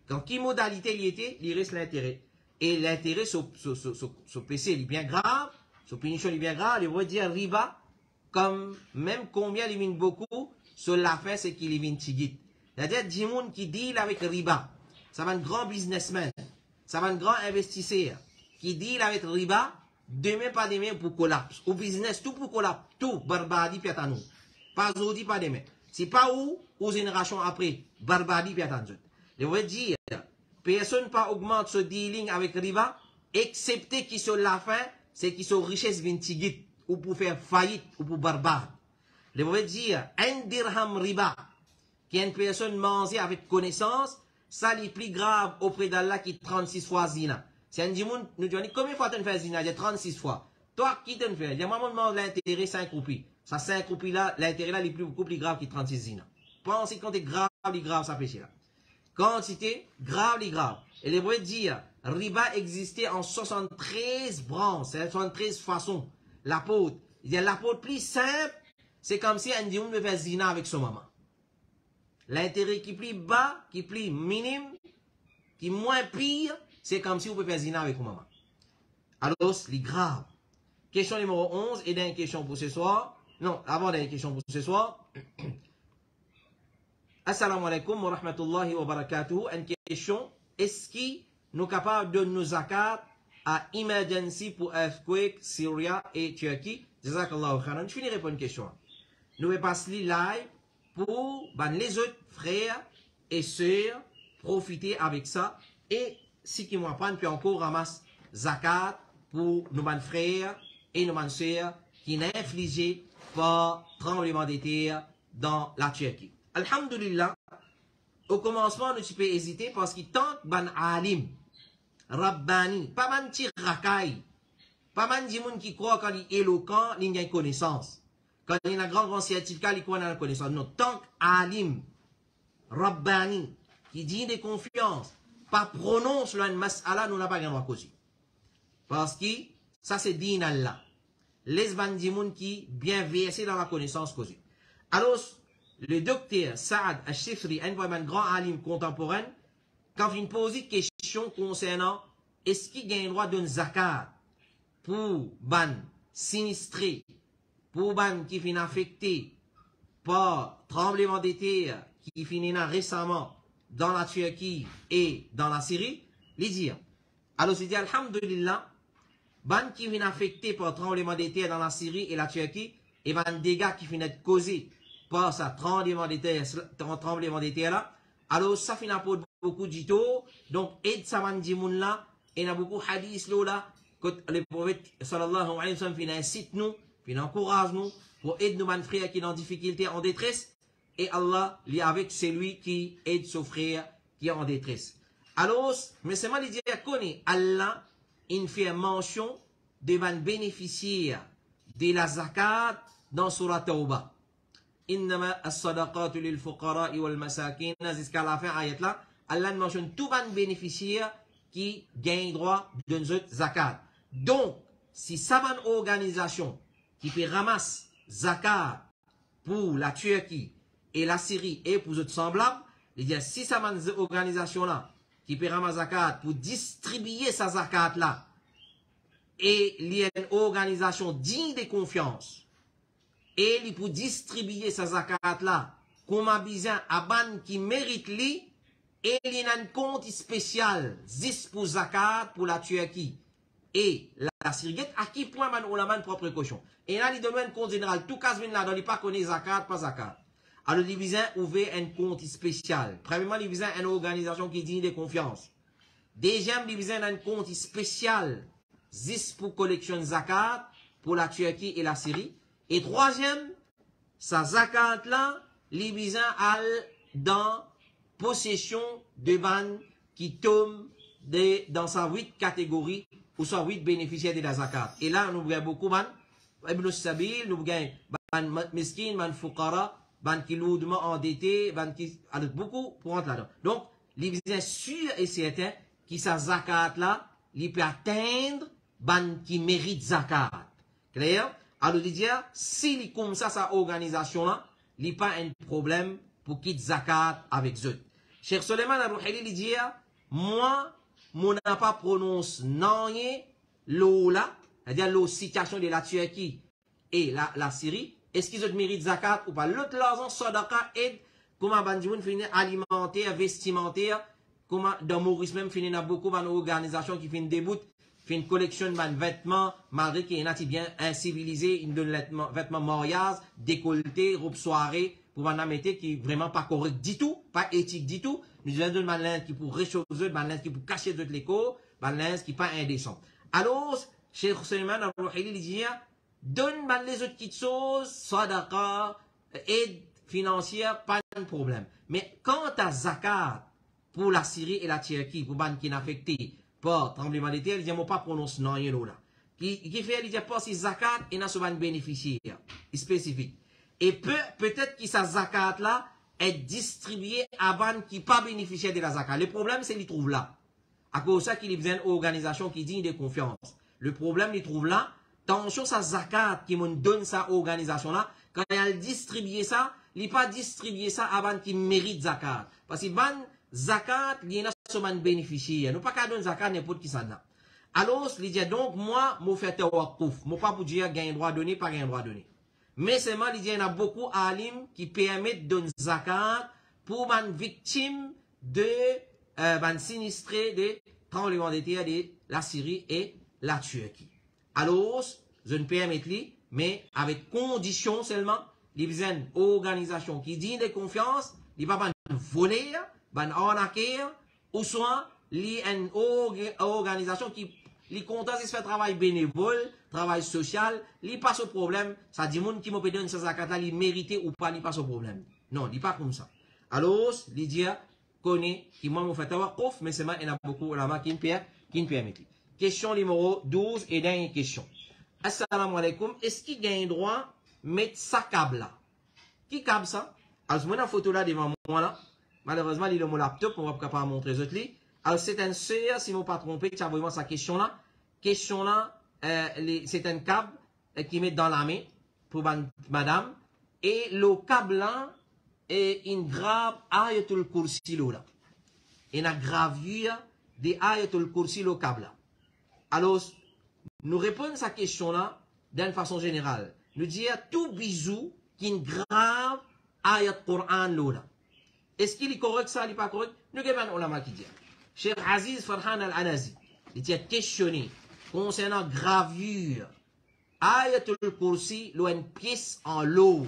Speaker 2: dans quelle modalité il était, il reste l'intérêt. Et l'intérêt, ce PC, il est bien grave, ce punition, il est bien grave, il va dire riba, comme même combien il vient beaucoup, sur la fin, c'est qu'il vient tigit. C'est-à-dire, des gens qui deal avec riba, ça va un grand businessman, ça va un grand investisseur, qui deal avec riba, demain pas demain pour collapse. Au business, tout pour collapse. Tout, barbadie, piatanou. Pas aujourd'hui, pas demain. C'est pas où, aux générations après, barbadie, piatanou. Je veux dire, personne pas augmente ce dealing avec riba, excepté qui sur la fin, c'est qui sont richesse vintigit, ou pour faire faillite, ou pour barbare. Je veux dire, un dirham riba, qui est une personne mangée avec connaissance, ça les plus grave auprès d'Allah qui 36 fois zina. Si un dimoun nous dit, combien de fois tu fais zina? Il y a 36 fois. Toi, qui te fait? Il y a maman demande l'intérêt 5 roupies. Ça 5 roupies là, l'intérêt là, il est beaucoup plus grave que 36 zina. Pensez quand t'es grave, ça péché là. Quantité, grave, Et les vrais dire, riba existait en 73 branches, c'est 73 façons. L'apôtre, il y a l'apôtre plus simple, c'est comme si un dimoun me fait zina avec son maman. L'intérêt qui est plus bas, qui est plus minime, qui est moins pire, c'est comme si vous pouvez faire zina avec maman. Alors, c'est grave. Question numéro 11, et dernière question pour ce soir. Non, avant dernière question pour ce soir. Assalamu alaikum wa rahmatullahi wa barakatuhu. Une question, est-ce que nous sommes capables de nous zakat à emergency pour earthquake, Syria et Turquie? Jazakallahu khairan. Je finirai par une question. Nous allons passer live pour les autres frères et sœurs profiter avec ça et si qui m'en prennent, puis encore ramasse zakat pour nos frères et nos sœurs qui sont infligés par tremblement de terre dans la Turquie. Alhamdulillah, au commencement, nous peux hésiter parce que tant ban alim, rabbani, pas man tir rakai, pas man dimoun qui croit quand il est éloquent, il y a une connaissance. Quand il y a un grand certificat, il croit dans la connaissance. Non, tant alim, rabbani, qui dit de confiance, pas prononce le mas'ala, nous n'avons pas gagné à cause. Parce que ça c'est din Allah. Les bandimoun qui bien versés dans la connaissance cause. Alors, le docteur Saad Al-Shifri, un grand alim contemporain, quand il pose une question concernant est-ce qu'il y a un droit d'un zakat pour ban sinistré, pour ban qui finit affecté par tremblement de terre qui finit récemment dans la Turquie et dans la Syrie, les dire. Alors, il dit, alhamdulillah, ban qui viennent affectés par tremblement de terre dans la Syrie et la Turquie, et ban dégâts qui viennent être causés par ça tremblement de terre là, alors ça finit pour beaucoup d'ito, donc aide ça man dimoun là, et il y a beaucoup de hadiths là, que le prophète sallallahu alayhi wa sallam finit incite nous, finit encourage nous, pour aider nos man frères qui sont en difficulté, en détresse, et Allah est avec celui qui aide son frère qui est en détresse. Alors, mais c'est mal dire qu'on Allah, il fait mention de man bénéficiaire de la zakat dans Surah Tawbah. Innama as-sadaqatu lil fuqara'i wal masakin, jusqu'à la fin ayat là, Allah mentionne tout man bénéficiaire qui gagne droit d'une zakat. Donc, si ça man organisation qui fait ramasse zakat pour la Turquie et la Syrie et pour autres semblables, il dit si ça man organisation là qui fait ramasse zakat pour distribuer sa zakat là, et il y a une organisation digne de confiance, et il pour distribuer sa zakat là, comme a besoin à ban qui mérite lui, et il y a un compte spécial, 10 pour zakat pour la Turquie, et la Syrie, à qui point man ou la man propre cochon. Et là, il donne un compte général, tout cas, il n'a pas connaît zakat, pas zakat. Alors, il vient ouvrir un compte spécial. Premièrement, il vient une organisation qui digne de confiance. Deuxième, il vient un compte spécial, 10 pour collection zakat, pour la Turquie et la Syrie. Et troisième, sa zakat là, il vient dans possession de ban qui tombe dans sa 8 catégories, ou soit 8 bénéficiaires de la zakat. Et là, nous avons beaucoup ban, Ibn Sabil, nous avons ban miskin, ban fuqara, ban qui lourdement endetté, ban qui a beaucoup pour rentrer là-dedans. Donc, il est sûr et certain que sa zakat là, il peut atteindre ban qui mérite zakat. Clair? Alors, il dit, s'il est comme ça, sa organisation là, il n'y a pas un problème pour quitter zakat avec eux. Cheikh Suleiman Abouhili, il dit, moi, mon n'a pas prononcé non, l'eau là, c'est-à-dire la situation de la Turquie et la Syrie, est-ce qu'ils ont mérite zakat ou pas? L'autre l'argent sadaqa aide comment bandimoun finit alimentaire, vestimentaire, comment dans Maurice même finit dans beaucoup d'organisations qui finissent débout, finissent collection de vêtements, malgré qu'il y en a qui bien incivilisé, ils donnent vêtements mariage, décolleté, robe soirée, pour m'en mettre qui vraiment pas correct du tout, pas éthique du tout. Nous avons un linge qui pour réchauffer, un linge qui pour cacher de l'écho, un linge qui pas indécent. Alors, Cheikh Suleiman Abouhili dit, donne les autres petites choses, sadaqa, aide financière, pas de problème. Mais quant à zakat, pour la Syrie et la Turquie, pour ban qui affecté par tremblement de terre, il dit, moi pas prononce non, là. Qui fait, il dit, pas si zakat, et n'a souvent bénéficiaire spécifique. Et peut-être que sa zakat là, est distribuée à ban qui pas bénéficiaire de la zakat. Le problème, c'est qu'il trouve là. À cause de ça qu'il y a une organisation qui digne de confiance. Le problème, il trouve là. Attention, sa zakat qui me donne sa organisation là, quand elle distribue ça, il n'est pas distribué ça à ban qui mérite zakat. Parce que ban zakat, il y a un bénéficiaire. Nous pas qu'à donner zakat n'importe qui ça là. Alors, il dit donc, moi, je fais tawakkouf. Je ne pas pour dire gain droit donné, pas gain droit donné. Mais c'est mal, il y en a beaucoup d'alim qui permettent de donner zakat pour les victimes de sinistrés de tremblement de terre de la Syrie et la Turquie. Alors, je ne permets pas, mais avec condition seulement, il y a une organisation qui dit de confiance, il n'y a pas de voler, de arnaquer, ou soit il y a une organisation qui les compte de faire travail bénévole, travail social, il passe au problème, ça dit monde qui m'a donné sa zakat, il mérite ou pas, il passe au problème. Non, il pas comme ça. Alors, il dit, connaît, qui m'a fait tawakkouf, mais c'est mal, il y en a beaucoup là-bas qui ne permet pas. Question numéro 12 et dernière question. Assalamu alaikum. Est-ce qu'il gagne droit de mettre sa câble là? Qui câble ça? Alors, je mets la photo là devant moi là. Malheureusement, il est mon laptop, on va pas capable montrer les autres. Alors, c'est un sœur, si je ne me pas trompé, qui a vraiment sa question là. Question là, c'est un câble qui met dans la main pour madame. Et le câble là est une grave ayatul kursi là. Et une gravure des ayatul kursi le câble là. Alors, nous répondons à cette question-là d'une façon générale. Nous disons tout bisou qui est grave ayat Coran là. Est-ce qu'il est correct ça, il n'est pas correct? Nous avons un ulama qui dit. Cheikh Aziz Farhan Al-Anazi, il a questionné concernant gravure, Ayatul Kursi, l'on une pièce en l'eau,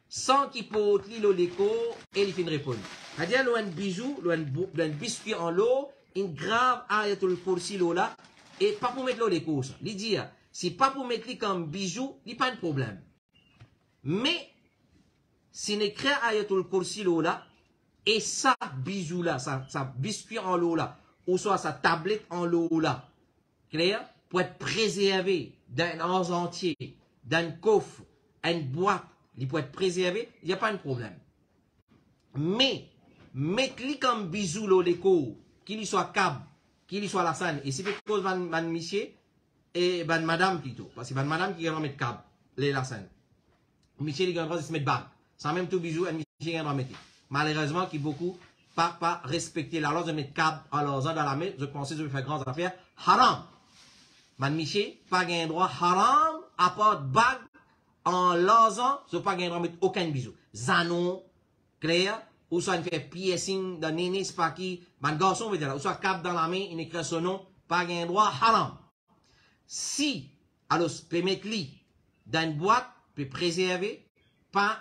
Speaker 2: sans qu'il porte l'eau l'écho, et il finit de répondre. C'est-à-dire, l'on un bijou, l'on un biscuit en l'eau, une grave Ayatul Kursi l'eau là, et pas pour mettre l'eau l'écho, ça. Il dit, si pas pour mettre l'eau comme bijou, il n'y a pas de problème. Mais, si on écrit Ayatul Kursi l'eau là, et ça bijou là, ça biscuit en l'eau là, ou soit sa tablette en l'eau là, clair, pour être préservé d'un os entier, d'un coffre, une boîte, il peut être préservé, il n'y a pas de problème. Mais, mettre-le comme bijou l'eau l'écho, qu'il y soit cab, qu'il y soit la scène, et si c'est cause van monsieur, et van madame plutôt, parce que van madame qui va mettre cab, la scène. Monsieur, il va se mettre bague, sans même tout bijou, et monsieur, il va mettre. Malheureusement, qui beaucoup pas respecter la loi de mettre câble à leurs dans la main, je pensais que je vais faire grandes affaires. Haram. Man Miché, pas gain droit haram, à part bague en l'osant, je pas gain droit mettre aucun bijou. Zanon, clair, ou soit il fait piercing dans néné, c'est pas qui, man garçon veut dire, ou soit câble dans la main, il écrit son nom, pas gain droit haram. Si, alors, peut mettre lui dans une boîte, peut préserver, pas,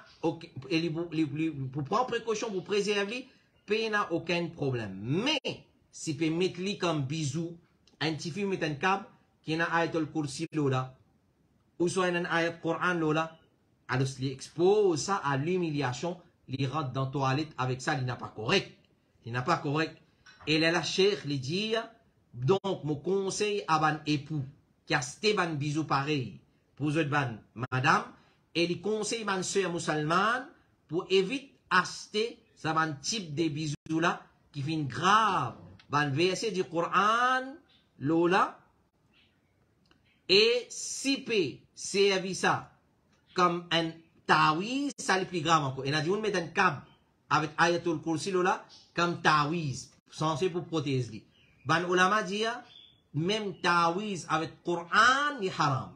Speaker 2: et pour prendre précaution pour préserver, il n'y a aucun problème. Mais, si peut mettre lui comme bisou, un petit film met un câble, qui n'a ayatul kursi là, ou soit un ayat Coran là, alors il expose ça à l'humiliation, il rentre dans la toilette avec ça, il n'a pas correct. Il n'a pas correct. Et la cheikh lui dit, donc, mon conseil à ban époux, qui a acheté ban bisou pareil, pour cette ban madame, et il conseille ban soeur musulmane, pour éviter acheter ça ban type de bisous là, qui finit grave, ban verset du Coran, là, et si peut servir ça comme un tawiz, ça le plus grave encore. Et là, on met un câble avec ayatul kursi là, comme tawiz, censé pour protéger. Ban ulama dit, même tawiz avec Coran, ni haram.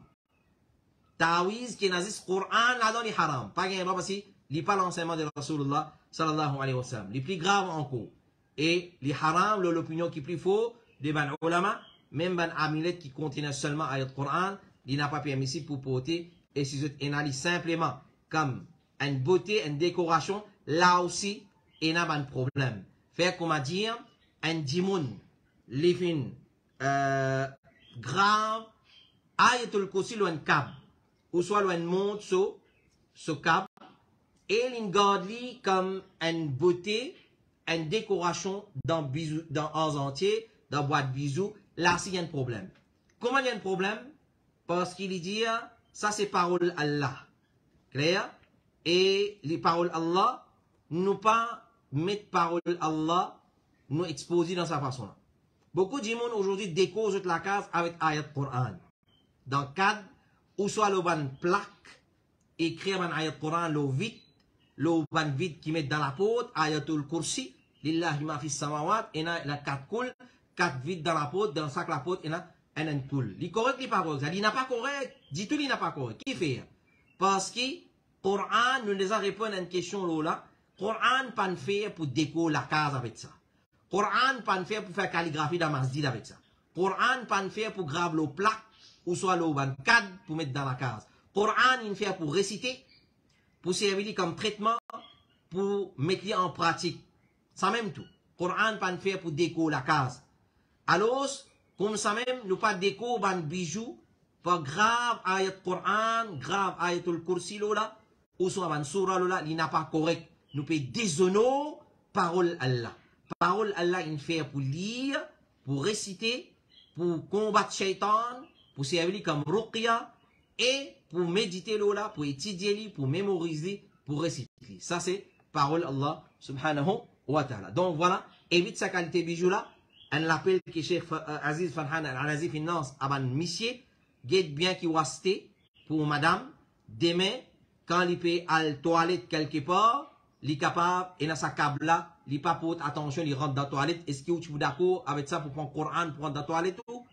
Speaker 2: Tawiz qui nazis Coran, là, ni haram. Pas gain parce que il pas l'enseignement de Rasulullah sallallahu alayhi wa sallam. Les plus graves encore. Et les haram, l'opinion qui est plus faux, des ban ulama, même ban amulet qui contient seulement ayat Coran, il n'a pas permis pour porter, et si vous analysez simplement comme une beauté, une décoration, là aussi, il n'y a pas de problème. Faire comme à dire, un dimoun, l'ifin, grave, ayatul kursi ou un câble, ou soit un monte ce câble, et il garde comme une beauté, une décoration dans os entier, dans boîte bisous. Là, il y a un problème. Comment il y a un problème? Parce qu'il dit, ça c'est parole Allah. Clair? Et les paroles Allah, nous pas mettre parole Allah, nous exposer dans sa façon là. Beaucoup de gens aujourd'hui décosent la case avec ayat Coran. Dans le cadre, où soit le ban plaque, écrire ban ayat Coran, le ban vide qui met dans la pote, ayatul kursi, lillahi ma fis samawat, et la 4 cool, 4 vides dans la pote, dans le sac la pote, et là, un cool. Il correct, il pas correct. Il n'a pas correct. Dit tout, il n'a pas correct. Qui fait? Parce que Coran nous les a répondu à une question là. Coran pas fait pour décorer la case avec ça. Coran pas fait pour faire calligraphie dans masjid avec ça. Coran pas fait pour graver le plaque ou soit le ban cadre pour mettre dans la case. Coran il fait pour réciter, pour servir comme traitement, pour mettre en pratique. Ça même tout. Coran pas fait pour décorer la case. Alors, comme ça même, nous pas déco ban bijou, pas grave ayat Coran, grave ayatul kursi là, ou soit ban surah là, il n'a pas correct. Nous peut déshonorer parole Allah. Parole Allah, il fait pour lire, pour réciter, pour combattre shaitan, pour servir comme ruqya, et pour méditer là, pour étudier, pour mémoriser, pour réciter. Ça c'est parole Allah subhanahu wa ta'ala. Donc voilà, évite sa qualité bijou là. On l'appelle que Cheikh Aziz Farhan Al-Anazi Finance à ban monsieur, guette bien qui waste pour madame, demain, quand il peut aller à la toilette quelque part, il est capable, et dans sa câble là, il pas porte attention, il rentre dans la toilette. Est-ce que tu es d'accord avec ça pour prendre le Coran, pour rentrer dans la toilette ou?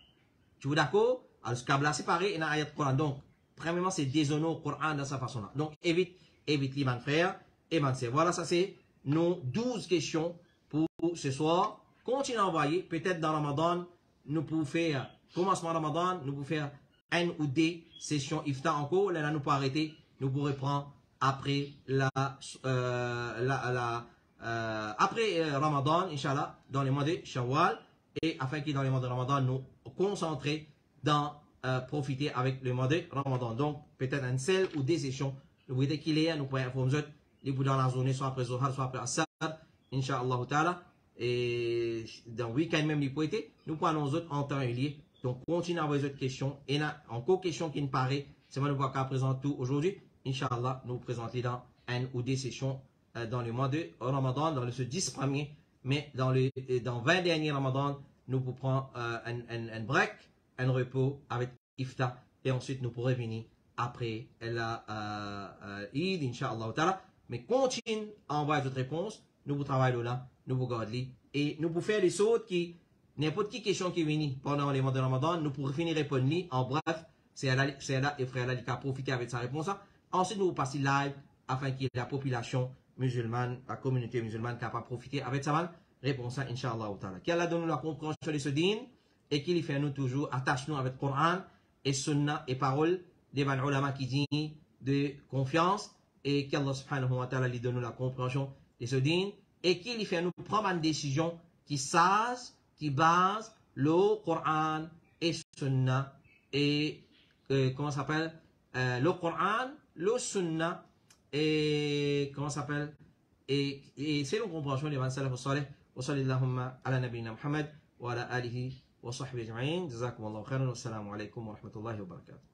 Speaker 2: Tu es d'accord? Alors ce câble là, c'est pareil, il y a ayat Coran. Donc, premièrement, c'est déshonorer le Coran dans sa façon là. Donc, évite les man frères et man sœurs. Voilà, ça c'est nos 12 questions pour ce soir. Continuez à envoyer. Peut-être dans Ramadan, nous pouvons faire commencement Ramadan, nous pouvons faire une ou deux sessions iftar en cours. Là, nous pouvons arrêter. Nous pourrons reprendre après après Ramadan, Inch'Allah, dans les mois de Shawwal. Et afin que dans les mois de Ramadan, nous concentrer dans profiter avec le mois de Ramadan. Donc, peut-être une seule ou deux sessions. Nous voulons qu'il y ait, nous pouvons informer les dans la journée, soit après Zohar, soit après Assad, Inch'Allah ta'ala. Et dans le week-end même, les poétés, nous pouvons nous autres en temps lié. Donc, continuez à avoir des autres questions. Et là, encore question qui nous paraît, c'est moi, nous voir qu'à présent tout aujourd'hui. Inch'Allah, nous présenter dans une ou deux sessions dans le mois de Ramadan, dans ce 10 premier, mais dans 20 derniers Ramadan, nous pouvons prendre un break, un repos avec Iftar, et ensuite nous pourrons venir après la Eid, Inch'Allah ta'ala. Mais continue à envoyer votre réponse, nous vous travaillons là, nous vous gardons, et nous pouvons faire les autres qui, n'importe qui question qui vient pendant les mois de Ramadan, nous pourrons finir répondre en bref, c'est là et frère là qui a profité avec sa réponse. Ensuite, nous passons live afin que la population musulmane, la communauté musulmane capable de profiter avec sa réponse, Inch'Allah ta'ala. Qu'Allah donne nous la compréhension de ce din et qu'il fait nous toujours, attache-nous avec le Coran et Sunna et paroles des ulama qui disent de confiance et qu'Allah subhanahu wa ta'ala lui donne nous la compréhension de ce din et qu'il fait nous prendre une décision qui sage, qui base le Coran et Sunna et comment ça s'appelle le Coran, le Sunna et comment ça s'appelle et c'est une compréhension des 25 salih wa sallallahu ala nabiyina Muhammad wa ala alihi wa sahbihi ajma'in. Jazakumullahu khairan wa assalamu alaikum wa rahmatullahi wa barakatuh.